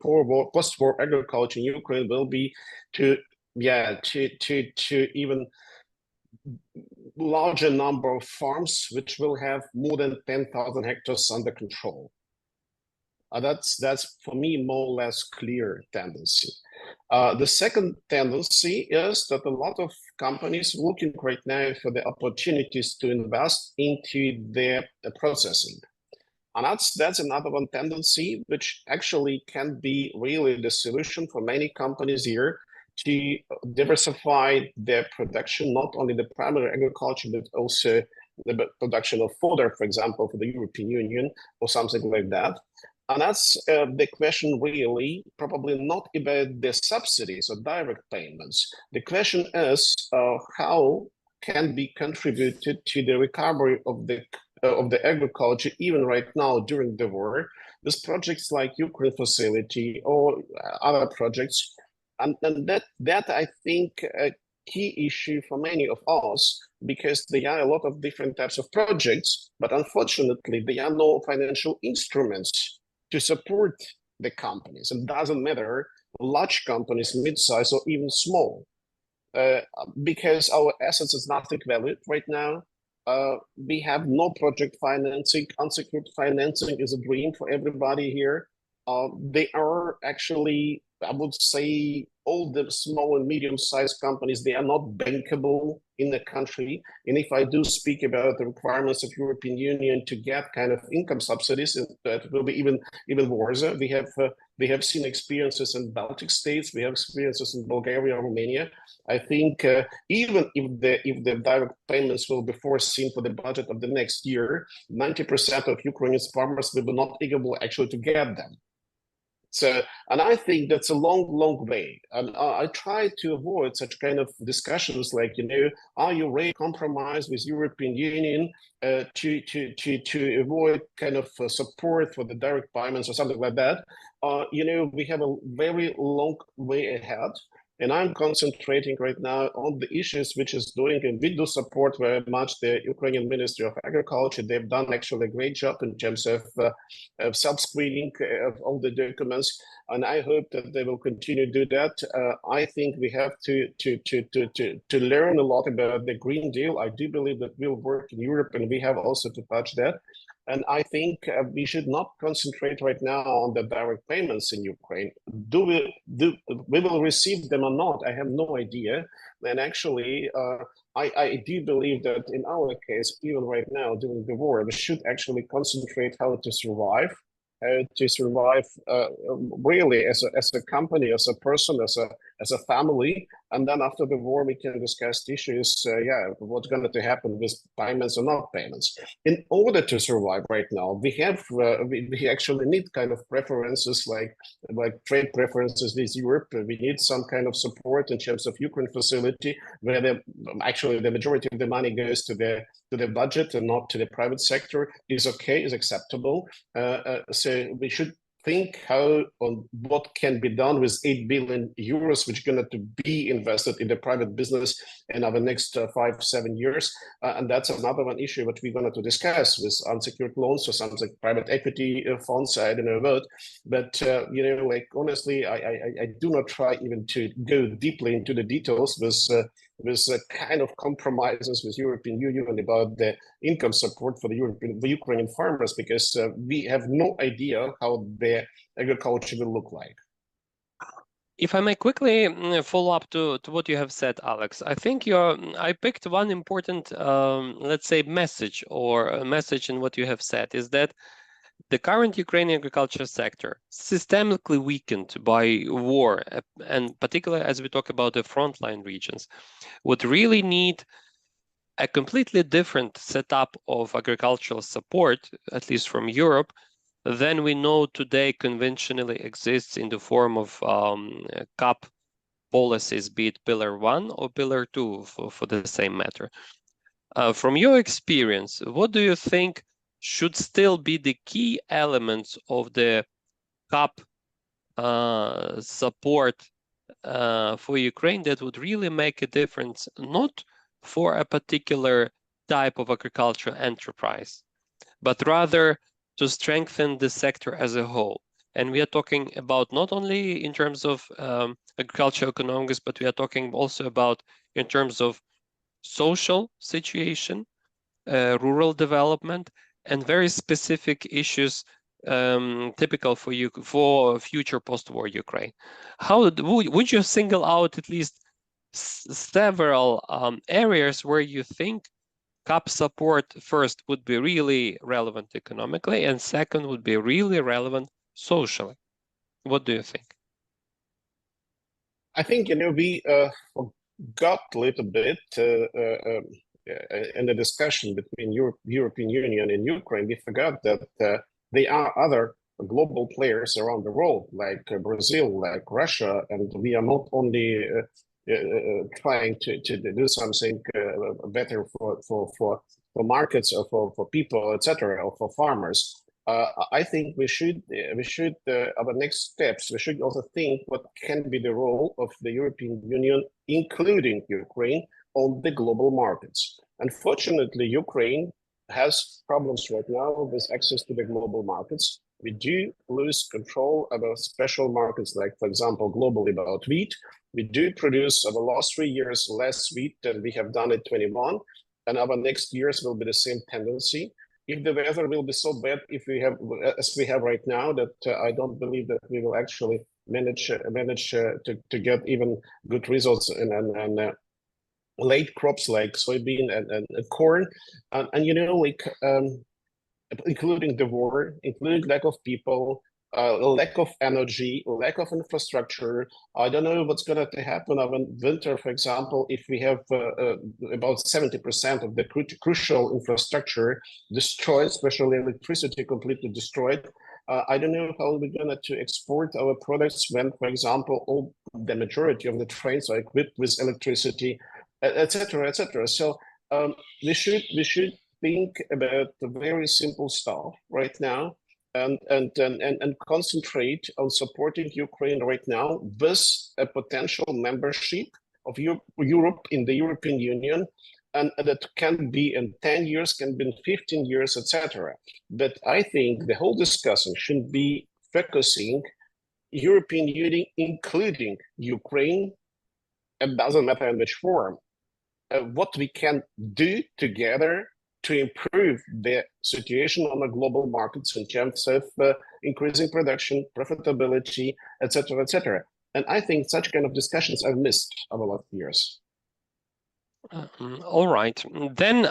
post-war agriculture in Ukraine will be to even larger number of farms, which will have more than 10,000 hectares under control. That's for me more or less clear tendency. The second tendency is that a lot of companies looking right now for the opportunities to invest into their processing. And that's another one tendency, which actually can be really the solution for many companies here to diversify their production, not only the primary agriculture, but also the production of fodder, for example, for the European Union or something like that. And that's the question really, probably not about the subsidies or direct payments. The question is how can be contributed to the recovery of the agriculture, even right now during the war, with projects like Ukraine facility or other projects, and that I think key issue for many of us, because there are a lot of different types of projects, but unfortunately there are no financial instruments to support the companies. It doesn't matter, large companies, mid-size, or even small, because our assets is nothing valued right now. We have no project financing. Unsecured financing is a dream for everybody here. They are actually, I would say, all the small and medium-sized companies, they are not bankable in the country. And if I do speak about the requirements of European Union to get kind of income subsidies, that will be even worse. We have seen experiences in Baltic states. We have experiences in Bulgaria, Romania. I think even if the direct payments will be foreseen for the budget of the next year, 90% of Ukrainian farmers will be not able actually to get them. So, and I think that's a long way. And I try to avoid such kind of discussions like, are you ready to compromise with European Union to avoid kind of support for the direct payments or something like that? We have a very long way ahead. And I'm concentrating right now on the issues which is doing, and we do support very much the Ukrainian Ministry of Agriculture. They've done actually a great job in terms of sub-screening of all the documents, and I hope that they will continue to do that. I think we have to learn a lot about the Green Deal. I do believe that will work in Europe, and we have also to touch that. And I think we should not concentrate right now on the direct payments in Ukraine. We will receive them or not? I have no idea. And actually, I do believe that in our case, even right now during the war, we should actually concentrate how to survive really as a company, as a person, as a family. And then after the war, we can discuss issues, what's going to happen with payments or not payments. In order to survive right now, we have we actually need kind of preferences like trade preferences with Europe. We need some kind of support in terms of Ukraine facility, where the majority of the money goes to the budget and not to the private sector, is acceptable. So we should think what can be done with 8 billion euros, which are going to be invested in the private business in our next 5-7 years. And that's another one issue that we're going to discuss with unsecured loans or something, private equity funds. I don't know about, but honestly, I do not try even to go deeply into the details with kind of compromises with European Union about the income support for the Ukrainian farmers, because we have no idea how the agriculture will look like. If I may quickly follow up to what you have said, Alex, I think I picked one important, let's say, message in what you have said, is that the current Ukrainian agriculture sector, systemically weakened by war, and particularly as we talk about the frontline regions, would really need a completely different setup of agricultural support, at least from Europe, than we know today conventionally exists in the form of CAP policies, be it Pillar 1 or Pillar 2 for the same matter. From your experience, what do you think should still be the key elements of the CAP support for Ukraine that would really make a difference, not for a particular type of agricultural enterprise, but rather to strengthen the sector as a whole? And we are talking about not only in terms of agricultural economics, but we are talking also about in terms of social situation, rural development, and very specific issues typical for future post-war Ukraine. How would you single out at least several areas where you think CAP support first would be really relevant economically, and second would be really relevant socially? What do you think? I think we got a little bit in the discussion between European Union and Ukraine. We forgot that there are other global players around the world, like Brazil, like Russia, and we are not only trying to do something better for markets or for people, etc., or for farmers. I think we should our next steps, we should also think what can be the role of the European Union, including Ukraine, on the global markets. Unfortunately, Ukraine has problems right now with access to the global markets. We do lose control about special markets, like, for example, globally about wheat. We do produce over the last 3 years less wheat than we have done in 21, and our next years will be the same tendency. If the weather will be so bad, if we have, as we have right now, that I don't believe that we will actually manage to get even good results and late crops like soybean and corn, and you know, like including the war, including lack of people, lack of energy, lack of infrastructure. I don't know what's going to happen over winter, for example, if we have about 70% of the crucial infrastructure destroyed, especially electricity completely destroyed. I don't know how we're going to export our products when, for example, all the majority of the trains are equipped with electricity, etc., etc. So we should think about the very simple stuff right now, and concentrate on supporting Ukraine right now with a potential membership of Europe in the European Union, and that can be in 10 years, can be in 15 years, etc. But I think the whole discussion should be focusing European Union, including Ukraine. It doesn't matter in which form. What we can do together to improve the situation on the global markets in terms of increasing production, profitability, etc., etc. And I think such kind of discussions are missed over the last years. All right, then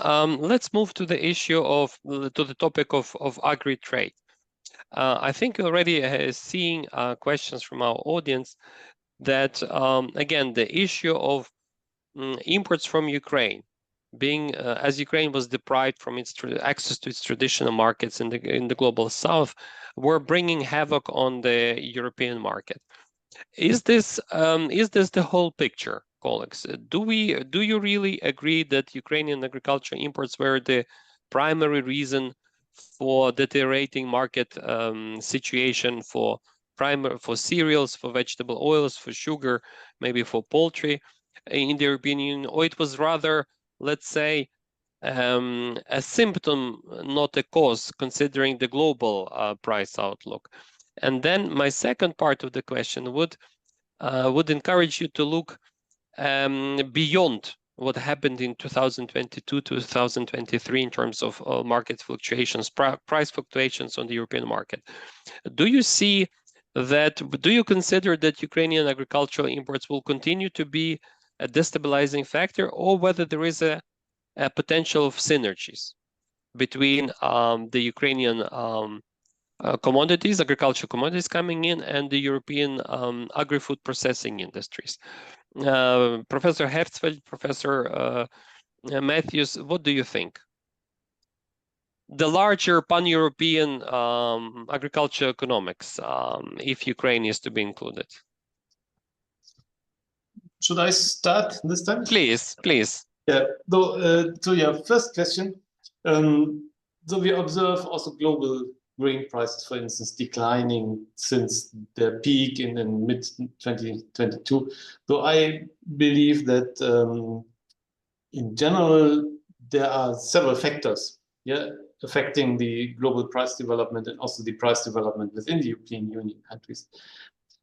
let's move to the issue of the topic of agri-trade. I think already seeing questions from our audience that again, the issue of imports from Ukraine, being as Ukraine was deprived from its access to its traditional markets in the global south, were bringing havoc on the European market. Is this the whole picture, colleagues? Do you really agree that Ukrainian agriculture imports were the primary reason for deteriorating market situation for cereals, for vegetable oils, for sugar, maybe for poultry in the European Union, or it was rather, let's say, a symptom, not a cause, considering the global price outlook? And then my second part of the question would encourage you to look beyond what happened in 2022 to 2023 in terms of market fluctuations, price fluctuations on the European market. Do you consider that Ukrainian agricultural imports will continue to be a destabilizing factor, or whether there is a potential of synergies between the Ukrainian agricultural commodities coming in, and the European agri-food processing industries? Professor Herzfeld, Professor Matthews, what do you think? The larger pan-European agriculture economics, if Ukraine is to be included. Should I start this time? Please, please. Yeah, to your first question, so we observe also global grain prices, for instance, declining since their peak in mid-2022. So I believe that in general, there are several factors affecting the global price development and also the price development within the European Union countries.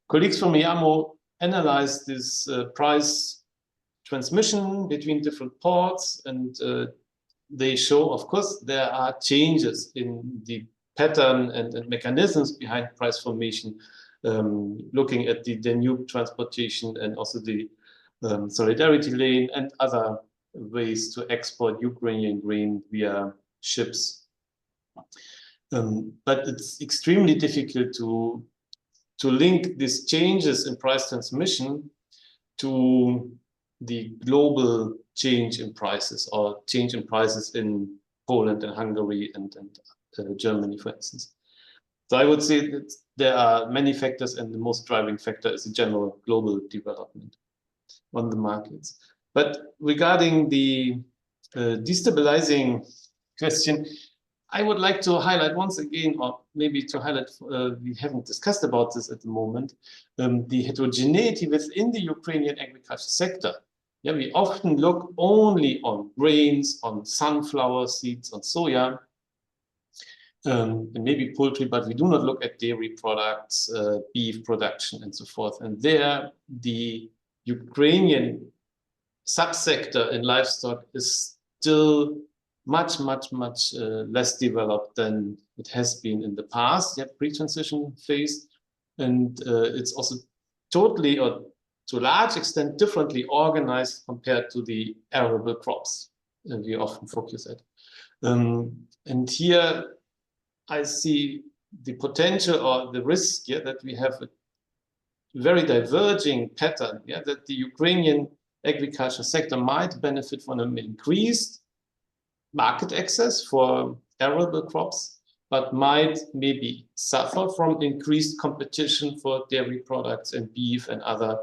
Colleagues from IAMO analyzed this price transmission between different ports, and they show, of course, there are changes in the pattern and mechanisms behind price formation, looking at the Danube transportation and also the solidarity lane and other ways to export Ukrainian grain via ships. But it's extremely difficult to link these changes in price transmission to the global change in prices, or change in prices in Poland and Hungary and Germany, for instance. So I would say that there are many factors, and the most driving factor is the general global development on the markets. But regarding the destabilizing question, I would like to highlight once again, or maybe to highlight, we haven't discussed about this at the moment, the heterogeneity within the Ukrainian agriculture sector. Yeah, we often look only on grains, on sunflower seeds, on soya, and maybe poultry, but we do not look at dairy products, beef production, and so forth. And there, the Ukrainian subsector in livestock is still much less developed than it has been in the past, pre-transition phase. And it's also totally, or to a large extent, differently organized compared to the arable crops we often focus at. And here I see the potential or the risk that we have a very diverging pattern, that the Ukrainian agriculture sector might benefit from an increased market access for arable crops, but might maybe suffer from increased competition for dairy products and beef and other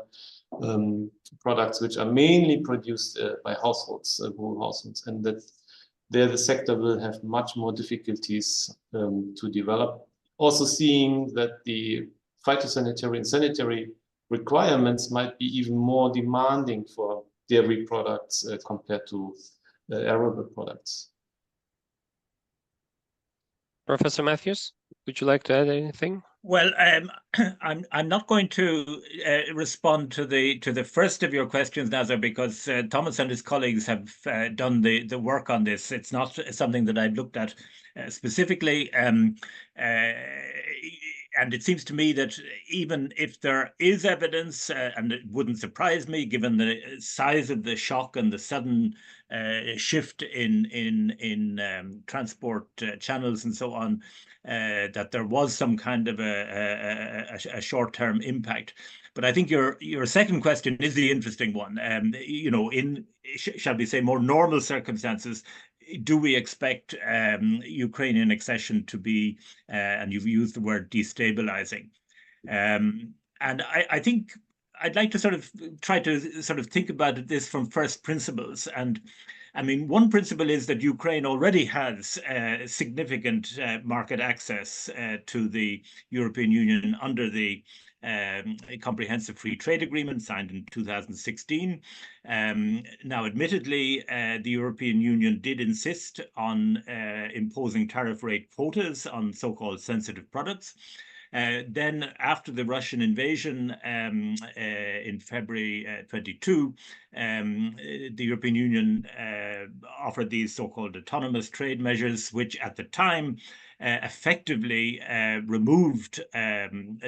products which are mainly produced by households, rural households, and that there the sector will have much more difficulties to develop. Also seeing that the phytosanitary and sanitary requirements might be even more demanding for dairy products compared to arable products. Professor Matthews, would you like to add anything? Well, I'm not going to respond to the first of your questions, Nazar, because Thomas and his colleagues have done the work on this. It's not something that I've looked at specifically. And it seems to me that even if there is evidence, and it wouldn't surprise me given the size of the shock and the sudden shift in transport channels and so on, that there was some kind of a short-term impact. But I think your second question is the interesting one. You know, in shall we say more normal circumstances, do we expect Ukrainian accession to be, and you've used the word destabilizing, and I think I'd like to sort of try to sort of think about this from first principles. And I mean, one principle is that Ukraine already has significant market access to the European Union under the Comprehensive Free Trade Agreement signed in 2016. Now, admittedly, the European Union did insist on imposing tariff rate quotas on so-called sensitive products. Then, after the Russian invasion in February 22, the European Union offered these so-called autonomous trade measures, which at the time effectively removed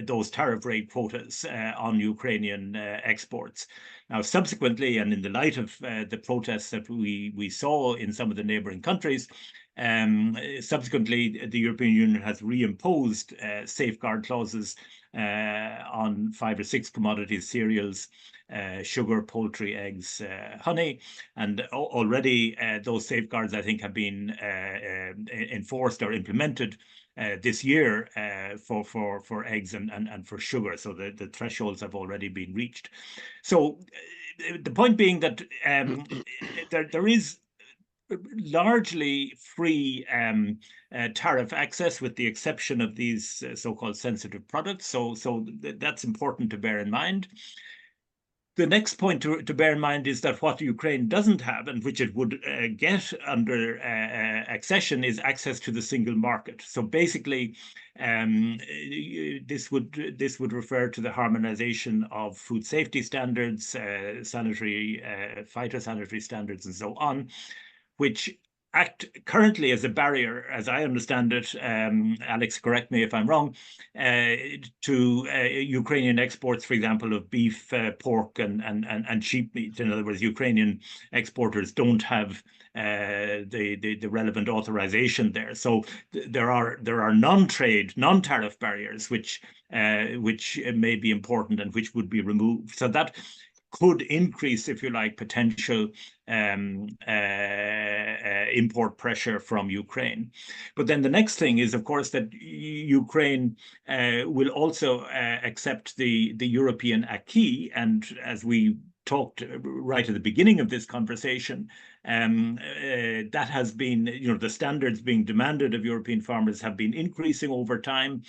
those tariff rate quotas on Ukrainian exports. Now, subsequently, and in the light of the protests that we saw in some of the neighboring countries, subsequently, the European Union has reimposed safeguard clauses on 5 or 6 commodities: cereals, sugar, poultry, eggs, honey. And already those safeguards, I think, have been enforced or implemented this year for eggs and for sugar. So the thresholds have already been reached. So the point being that there is largely free tariff access, with the exception of these so-called sensitive products. So that's important to bear in mind. The next point to bear in mind is that what Ukraine doesn't have, and which it would get under accession, is access to the single market. So basically, this would refer to the harmonization of food safety standards, sanitary, phytosanitary standards, and so on, which act currently as a barrier, as I understand it, Alex, correct me if I'm wrong, to Ukrainian exports, for example, of beef, pork, and sheep meat. In other words, Ukrainian exporters don't have the relevant authorization there. So there are non-trade, non-tariff barriers which may be important and which would be removed. So that could increase, if you like, potential import pressure from Ukraine. But then the next thing is, of course, that Ukraine will also accept the European acquis. And as we talked right at the beginning of this conversation, that has been, the standards being demanded of European farmers have been increasing over time,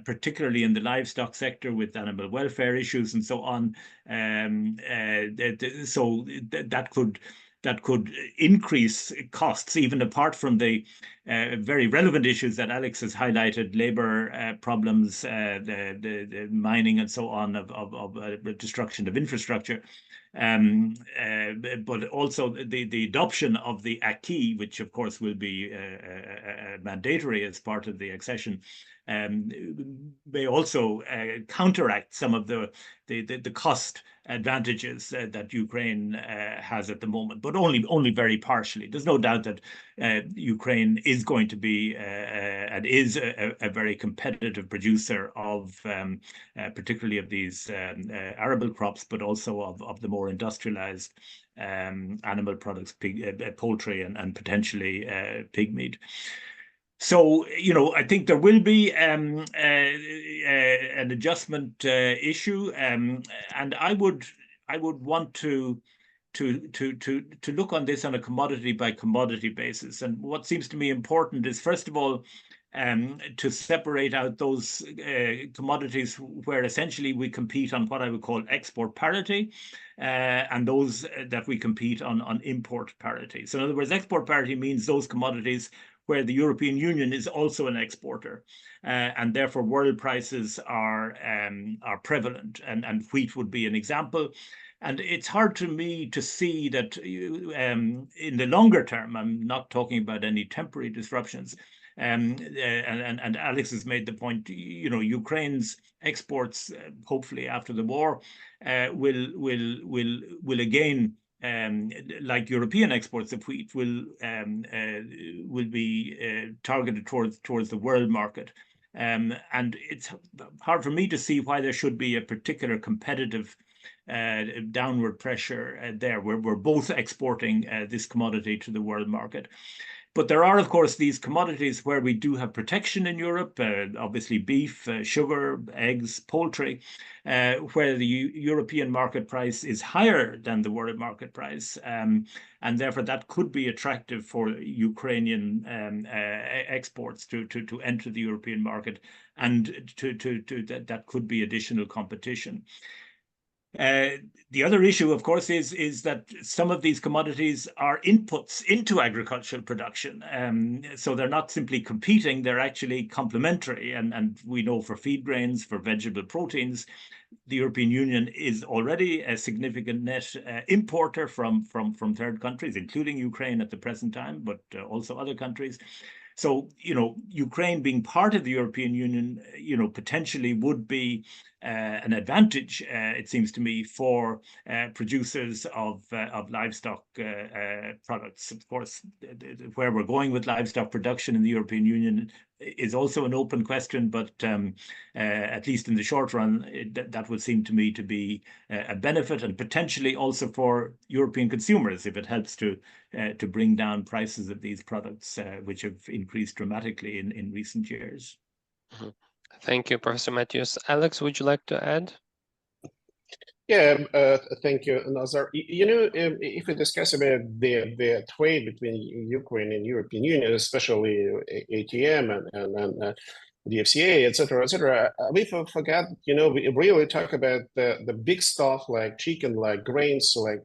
particularly in the livestock sector with animal welfare issues and so on. So that could increase costs, even apart from the very relevant issues that Alex has highlighted, labor problems, the mining and so on, of destruction of infrastructure. But also the adoption of the acquis, which of course will be mandatory as part of the accession, may also counteract some of the cost advantages that Ukraine has at the moment, but only very partially. There's no doubt that Ukraine is going to be and is a very competitive producer of particularly of these arable crops, but also of the more industrialized animal products, poultry and potentially pig meat. So, I think there will be an adjustment issue, and I would want to look on this on a commodity by commodity basis. And what seems to me important is, first of all, to separate out those commodities where essentially we compete on what I would call export parity, and those that we compete on import parity. So in other words, export parity means those commodities where the European Union is also an exporter, and therefore world prices are prevalent, and wheat would be an example. And it's hard to me to see that in the longer term, I'm not talking about any temporary disruptions, and Alex has made the point, Ukraine's exports, hopefully after the war, will again, like European exports of wheat, will be targeted towards the world market. And it's hard for me to see why there should be a particular competitive downward pressure there. We're both exporting this commodity to the world market. But there are, of course, these commodities where we do have protection in Europe, obviously beef, sugar, eggs, poultry, where the European market price is higher than the world market price. And therefore, that could be attractive for Ukrainian exports to enter the European market, and that could be additional competition. The other issue, of course, is that some of these commodities are inputs into agricultural production. So they're not simply competing, they're actually complementary. And we know for feed grains, for vegetable proteins, the European Union is already a significant net importer from third countries, including Ukraine at the present time, but also other countries. So, Ukraine being part of the European Union, potentially would be an advantage, it seems to me, for producers of livestock products. Of course, where we're going with livestock production in the European Union is also an open question, but at least in the short run, that would seem to me to be a benefit, and potentially also for European consumers if it helps to bring down prices of these products, which have increased dramatically in recent years. Mm-hmm. Thank you, Professor Matthews. Alex, would you like to add? Yeah, thank you, Nazar. If we discuss about the trade between Ukraine and European Union, especially ATM and the FCA, etc., we forget, we really talk about the big stuff like chicken, like grains, like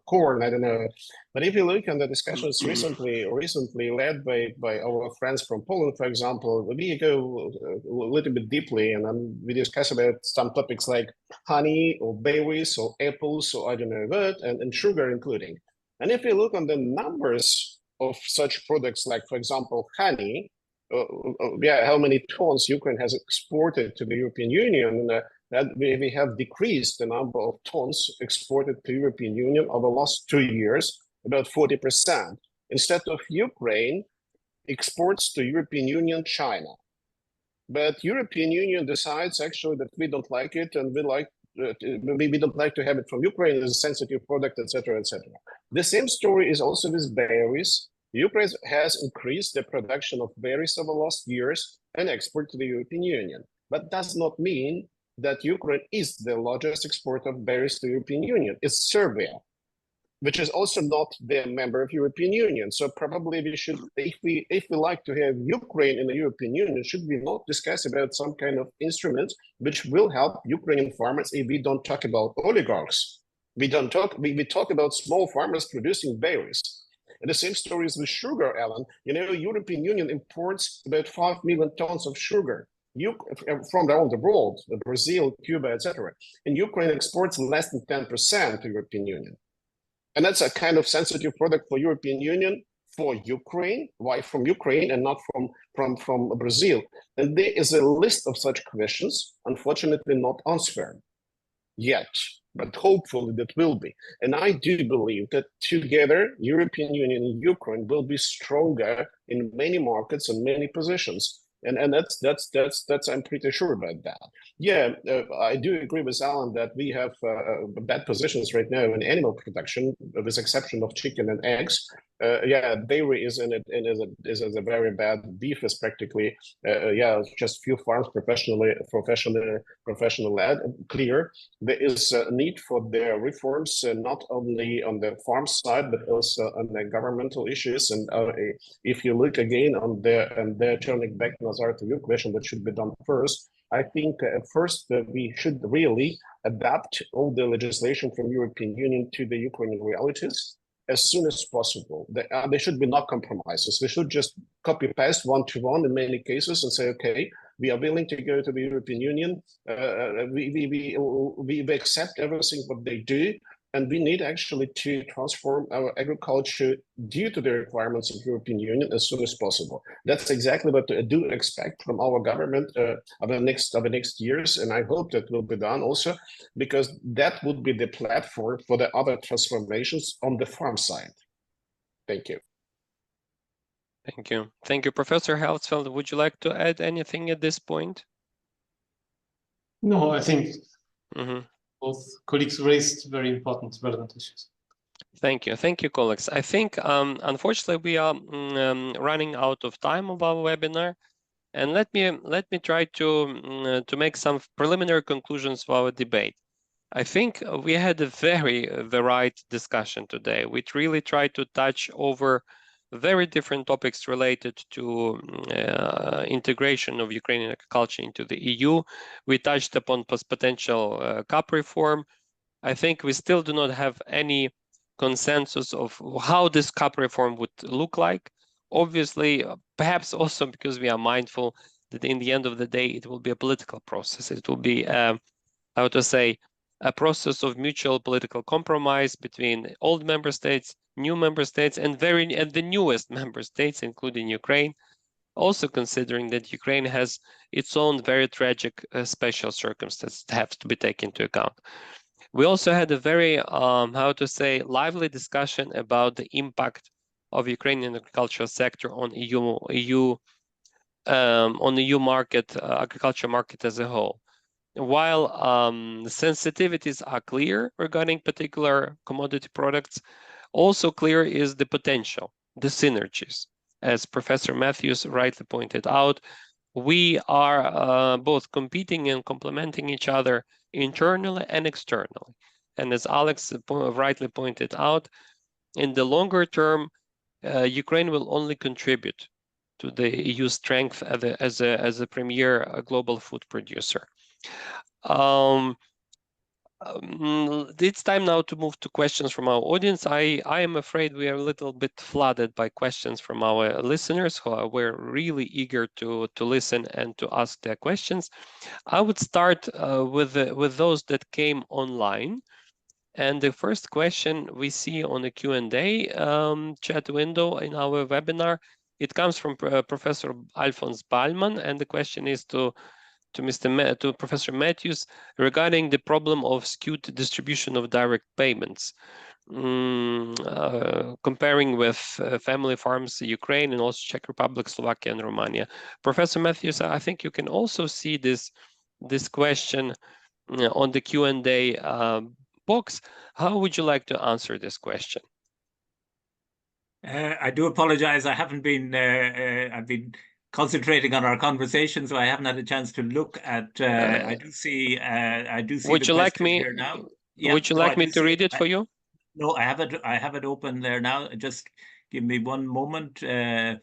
corn, I don't know. But if you look at the discussions recently led by our friends from Poland, for example, we go a little bit deeply, and we discuss about some topics like honey or berries or apples or I don't know what, and sugar including. And if you look on the numbers of such products, like, for example, honey, how many tons Ukraine has exported to the European Union, that we have decreased the number of tons exported to European Union over the last 2 years, about 40%. Instead of Ukraine exports to European Union China. But European Union decides actually that we don't like it, and we don't like to have it from Ukraine as a sensitive product, etc., etc. The same story is also with berries. Ukraine has increased the production of berries over the last years and export to the European Union, but does not mean that Ukraine is the largest exporter of berries to the European Union. It's Serbia, which is also not the member of European Union. So probably we should, if we like to have Ukraine in the European Union, should we not discuss about some kind of instrument which will help Ukrainian farmers if we don't talk about oligarchs? We talk about small farmers producing berries. And the same story is with sugar, Alan. You know, European Union imports about 5 million tons of sugar from around the world, Brazil, Cuba, etc. And Ukraine exports less than 10% to European Union. And that's a kind of sensitive product for European Union, for Ukraine. Why from Ukraine and not from Brazil? And there is a list of such questions, unfortunately not answered yet, but hopefully that will be. And I do believe that together, European Union and Ukraine will be stronger in many markets and many positions. And that's I'm pretty sure about that. Yeah, I do agree with Alan that we have bad positions right now in animal production, with exception of chicken and eggs. Yeah, dairy is a very bad. Beef is practically just few farms professionally clear. There is a need for their reforms, not only on the farm side but also on the governmental issues. And if you look again on their turning back, Nazar, to your question, that should be done first. I think first we should really adapt all the legislation from European Union to the Ukrainian realities as soon as possible. There should be no compromises. We should just copy paste one-to-one in many cases and say, okay, we are willing to go to the European Union. We accept everything what they do, and we need actually to transform our agriculture due to the requirements of the European Union as soon as possible. That's exactly what I do expect from our government of the next years, and I hope that will be done also, because that would be the platform for the other transformations on the farm side. Thank you. Thank you. Thank you, Professor Halsfeld. Would you like to add anything at this point? No, I think both colleagues raised very important, relevant issues. Thank you. Thank you, colleagues. I think, unfortunately, we are running out of time of our webinar. And let me try to make some preliminary conclusions for our debate. I think we had a very varied discussion today. We really tried to touch over very different topics related to integration of Ukrainian agriculture into the EU. We touched upon potential CAP reform. I think we still do not have any consensus of how this CAP reform would look like. Obviously, perhaps also because we are mindful that in the end of the day, it will be a political process. It will be, how to say, a process of mutual political compromise between old member states, new member states, and the newest member states, including Ukraine, also considering that Ukraine has its own very tragic special circumstances that have to be taken into account. We also had a very, how to say, lively discussion about the impact of Ukrainian agricultural sector on EU market, agriculture market as a whole. While the sensitivities are clear regarding particular commodity products, also clear is the potential, the synergies. As Professor Matthews rightly pointed out, we are both competing and complementing each other internally and externally. And as Alex rightly pointed out, in the longer term, Ukraine will only contribute to the EU strength as a premier global food producer. It's time now to move to questions from our audience. I am afraid we are a little bit flooded by questions from our listeners who were really eager to listen and to ask their questions. I would start with those that came online. And the first question we see on the Q&A chat window in our webinar, it comes from Professor Alphonse Ballman, and the question is to Professor Matthews regarding the problem of skewed distribution of direct payments, comparing with family farms, Ukraine, and also Czech Republic, Slovakia, and Romania. Professor Matthews, I think you can also see this question on the Q&A box. How would you like to answer this question? I do apologize. I haven't been. I've been concentrating on our conversation, so I haven't had a chance to look at. I do see. Would you like me? Here now. Yeah, would you like me to read it for you? No, I have it. I have it open there now. Just give me one moment. Isn't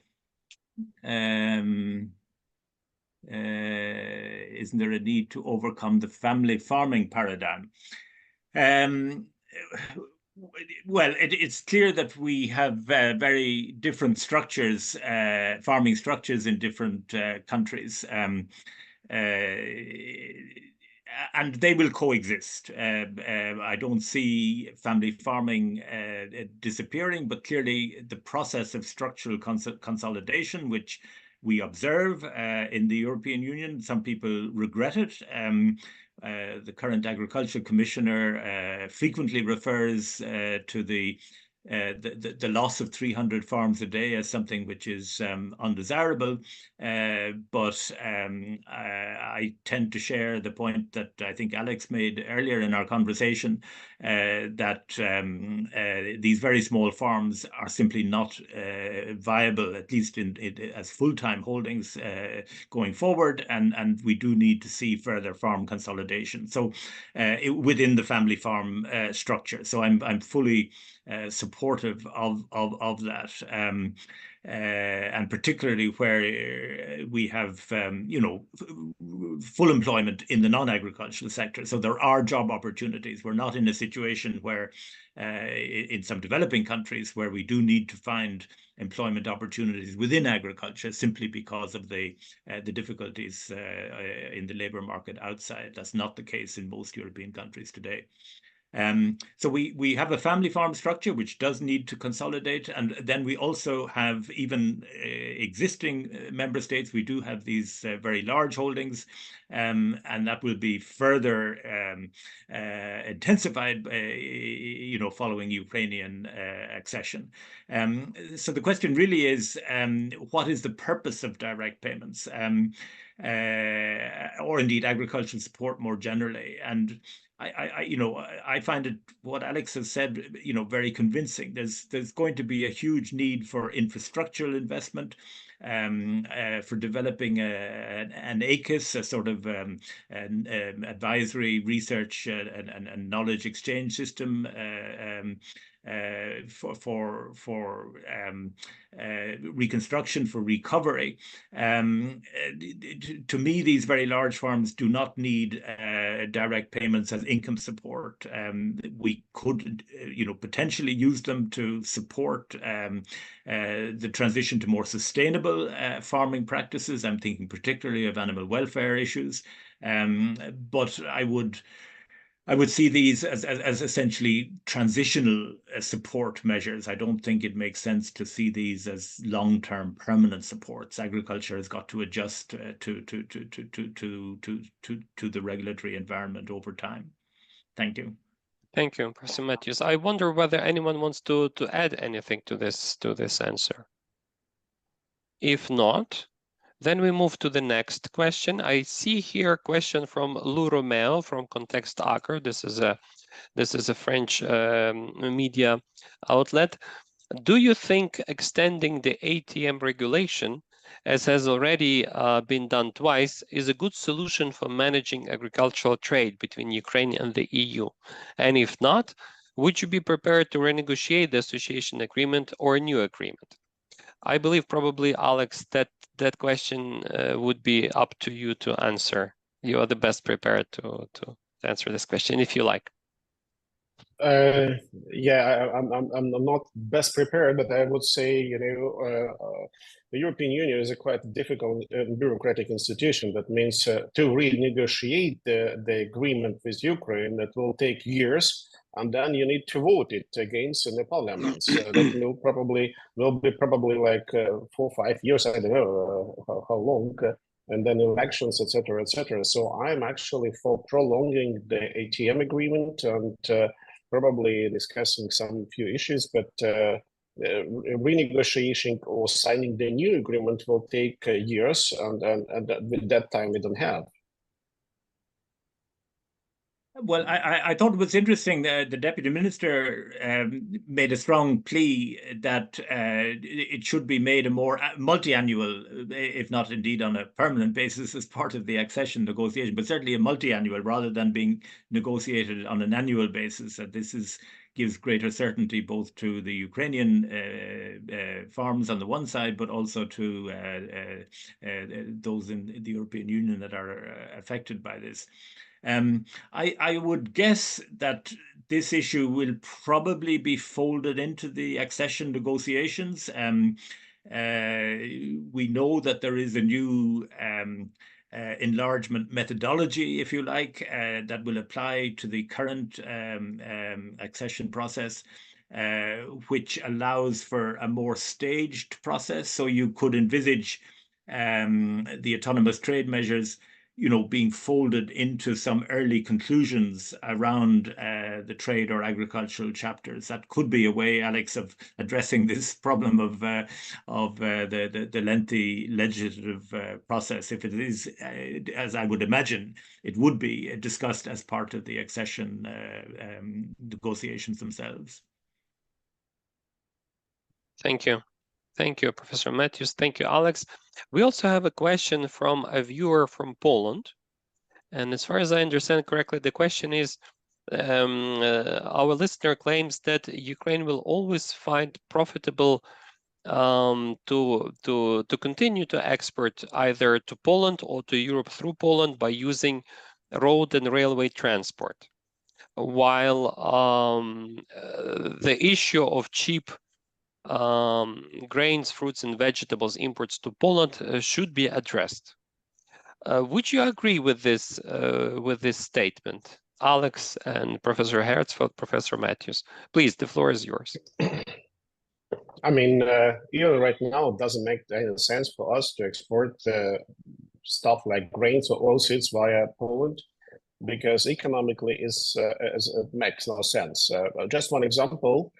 there a need to overcome the family farming paradigm? Well, it's clear that we have very different structures, farming structures in different countries. And they will coexist. I don't see family farming disappearing, but clearly the process of structural consolidation, which we observe in the European Union, some people regret it. The current agriculture commissioner frequently refers to the loss of 300 farms a day as something which is undesirable, but I tend to share the point that I think Alex made earlier in our conversation, that these very small farms are simply not viable, at least as full-time holdings going forward, and we do need to see further farm consolidation. So within the family farm structure. So I'm fully supportive of that, and particularly where we have full employment in the non-agricultural sector. So there are job opportunities. We're not in a situation where in some developing countries where we do need to find employment opportunities within agriculture simply because of the difficulties in the labor market outside. That's not the case in most European countries today. So we have a family farm structure which does need to consolidate, and then we also have even existing member states. We do have these very large holdings, and that will be further intensified, following Ukrainian accession. So the question really is, what is the purpose of direct payments? Or indeed agricultural support more generally. And I find it, what Alex has said, very convincing. There's going to be a huge need for infrastructural investment, for developing an ACIS, a sort of an advisory, research, and knowledge exchange system for reconstruction, for recovery. To me, these very large farms do not need direct payments as income support. We could, potentially use them to support the transition to more sustainable farming practices. I'm thinking particularly of animal welfare issues, but I would see these as essentially transitional support measures. I don't think it makes sense to see these as long-term permanent supports. Agriculture has got to adjust to the regulatory environment over time. Thank you. Thank you, Professor Matthews. I wonder whether anyone wants to add anything to this answer. If not, then we move to the next question. I see here a question from Lou Romeo from Context Acre. This is a French media outlet. Do you think extending the ATM regulation, as has already been done twice, is a good solution for managing agricultural trade between Ukraine and the EU? And if not, would you be prepared to renegotiate the association agreement or a new agreement? I believe probably, Alex, that question would be up to you to answer. You are the best prepared to answer this question, if you like. Yeah, I'm not best prepared, but I would say, the European Union is a quite difficult and bureaucratic institution. That means to renegotiate the agreement with Ukraine, that will take years, and then you need to vote it against in the parliament. So that will be probably like 4 or 5 years. I don't know how long. And then elections, etc., etc. So I'm actually for prolonging the ATM agreement and probably discussing some few issues, but renegotiating or signing the new agreement will take years, and with that time we don't have. Well, I thought it was interesting that the Deputy Minister made a strong plea that it should be made a more multi-annual, if not indeed on a permanent basis as part of the accession negotiation, but certainly a multi-annual rather than being negotiated on an annual basis. That this gives greater certainty both to the Ukrainian farms on the one side, but also to those in the European Union that are affected by this. I would guess that this issue will probably be folded into the accession negotiations. We know that there is a new enlargement methodology, if you like, that will apply to the current accession process, which allows for a more staged process. So you could envisage the autonomous trade measures being folded into some early conclusions around the trade or agricultural chapters. That could be a way, Alex, of addressing this problem of the lengthy legislative process. If it is, as I would imagine, it would be discussed as part of the accession negotiations themselves. Thank you. Thank you, Professor Matthews. Thank you, Alex. We also have a question from a viewer from Poland. And as far as I understand correctly, the question is, our listener claims that Ukraine will always find profitable to continue to export either to Poland or to Europe through Poland by using road and railway transport. While the issue of cheap grains, fruits, and vegetables imports to Poland should be addressed. Would you agree with this statement, Alex and Professor Hertzfeld, Professor Matthews? Please, the floor is yours. I mean, even right now, it doesn't make any sense for us to export stuff like grains or oilseeds via Poland, because economically it makes no sense. Just one example.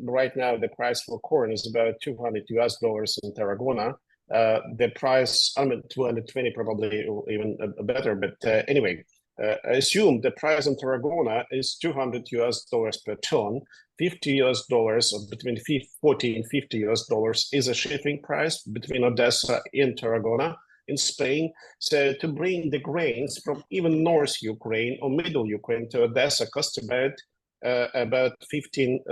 Right now, the price for corn is about $200 in Tarragona. The price, I mean, 220 probably even better, but anyway, I assume the price in Tarragona is $200 per ton, $50 or between $40 and $50 is a shipping price between Odessa and Tarragona in Spain. So to bring the grains from even North Ukraine or Middle Ukraine to Odessa costs about 15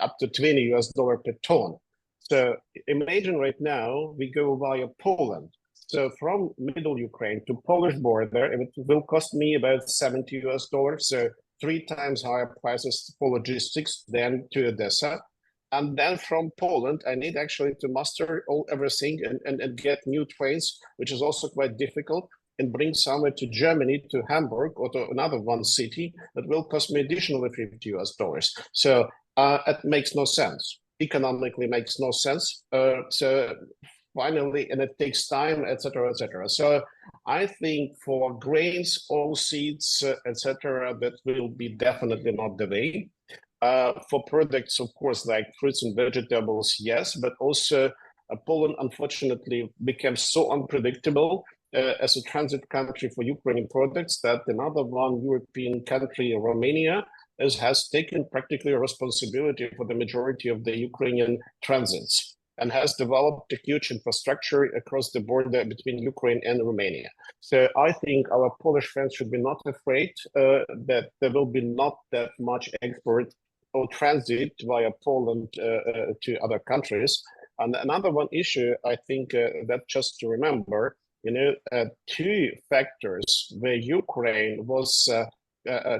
up to $20 per ton. So imagine right now we go via Poland. So from Middle Ukraine to Polish border, it will cost me about $70. So 3 times higher prices for logistics than to Odessa. And then from Poland, I need actually to muster everything and get new trains, which is also quite difficult, and bring somewhere to Germany, to Hamburg, or to another one city that will cost me additionally $50. So it makes no sense. Economically makes no sense. So finally, and it takes time, etc., etc. So I think for grains, oilseeds, etc., that will be definitely not the way. For products, of course, like fruits and vegetables, yes, but also Poland unfortunately became so unpredictable as a transit country for Ukrainian products that another one European country, Romania, has taken practically a responsibility for the majority of the Ukrainian transits and has developed a huge infrastructure across the border between Ukraine and Romania. So I think our Polish friends should be not afraid that there will be not that much export or transit via Poland to other countries. And another one issue, I think that just to remember, 2 factors where Ukraine was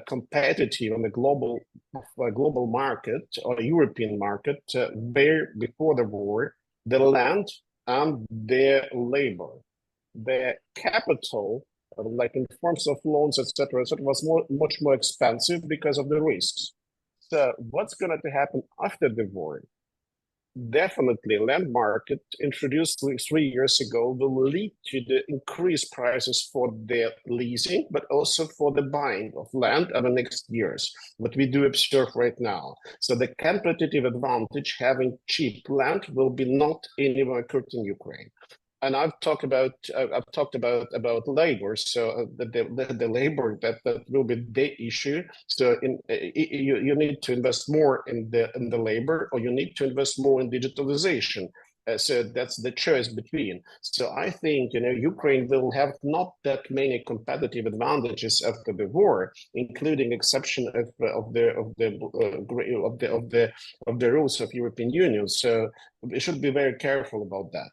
competitive on the global market or European market where before the war, the land and their labor, their capital, like in forms of loans, etc., was much more expensive because of the risks. So what's going to happen after the war? Definitely, land market introduced 3 years ago will lead to the increased prices for the leasing, but also for the buying of land over the next years, what we do observe right now. So the competitive advantage having cheap land will be not anywhere occurred in Ukraine. and I've talked about labor. So the labor that will be the issue. So you need to invest more in the labor, or you need to invest more in digitalization. So that's the choice between. So I think Ukraine will have not that many competitive advantages after the war, including exception of the rules of European Union. So we should be very careful about that.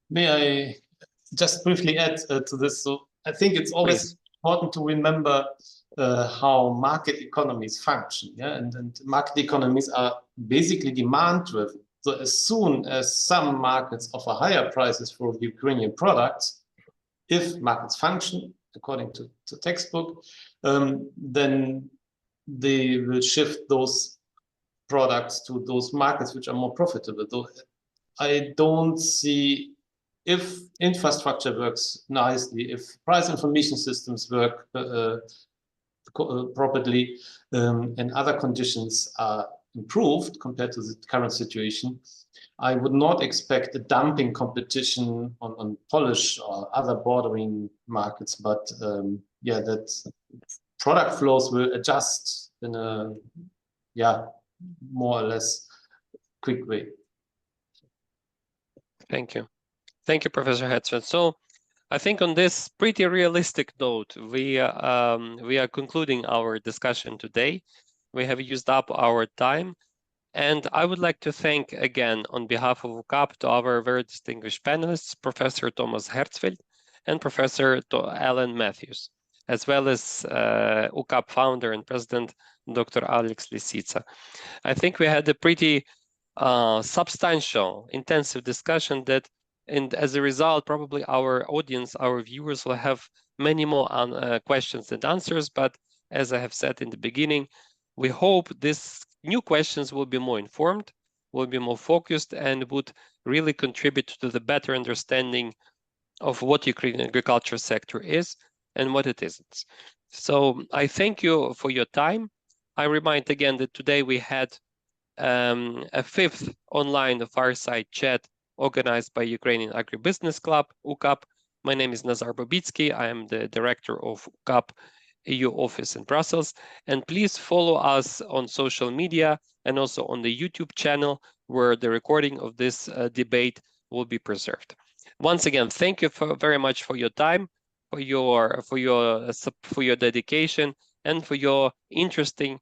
May I just briefly add to this? So I think it's always important to remember how market economies function. Yeah, and market economies are basically demand-driven. So as soon as some markets offer higher prices for Ukrainian products, if markets function according to textbook, then they will shift those products to those markets which are more profitable. Though I don't see, if infrastructure works nicely, if price information systems work properly, and other conditions are improved compared to the current situation, I would not expect a dumping competition on Polish or other bordering markets, but yeah, that product flows will adjust in a more or less quick way. Thank you. Thank you, Professor Hetzel. So I think on this pretty realistic note, we are concluding our discussion today. We have used up our time. And I would like to thank again, on behalf of UCAB, to our very distinguished panelists, Professor Thomas Herzfeld and Professor Alan Matthews, as well as UCAB founder and president, Dr. Alex Lisica. I think we had a pretty substantial, intensive discussion that, and as a result, probably our audience, our viewers will have many more questions and answers. But as I have said in the beginning, we hope these new questions will be more informed, will be more focused, and would really contribute to the better understanding of what Ukrainian agriculture sector is and what it isn't. So I thank you for your time. I remind again that today we had a fifth online fireside chat organized by Ukrainian Agribusiness Club, UCAB. My name is Nazar Babitsky. I am the director of UCAB EU office in Brussels. And please follow us on social media and also on the YouTube channel, where the recording of this debate will be preserved. Once again, thank you very much for your time, for your dedication, and for your interesting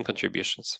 contributions.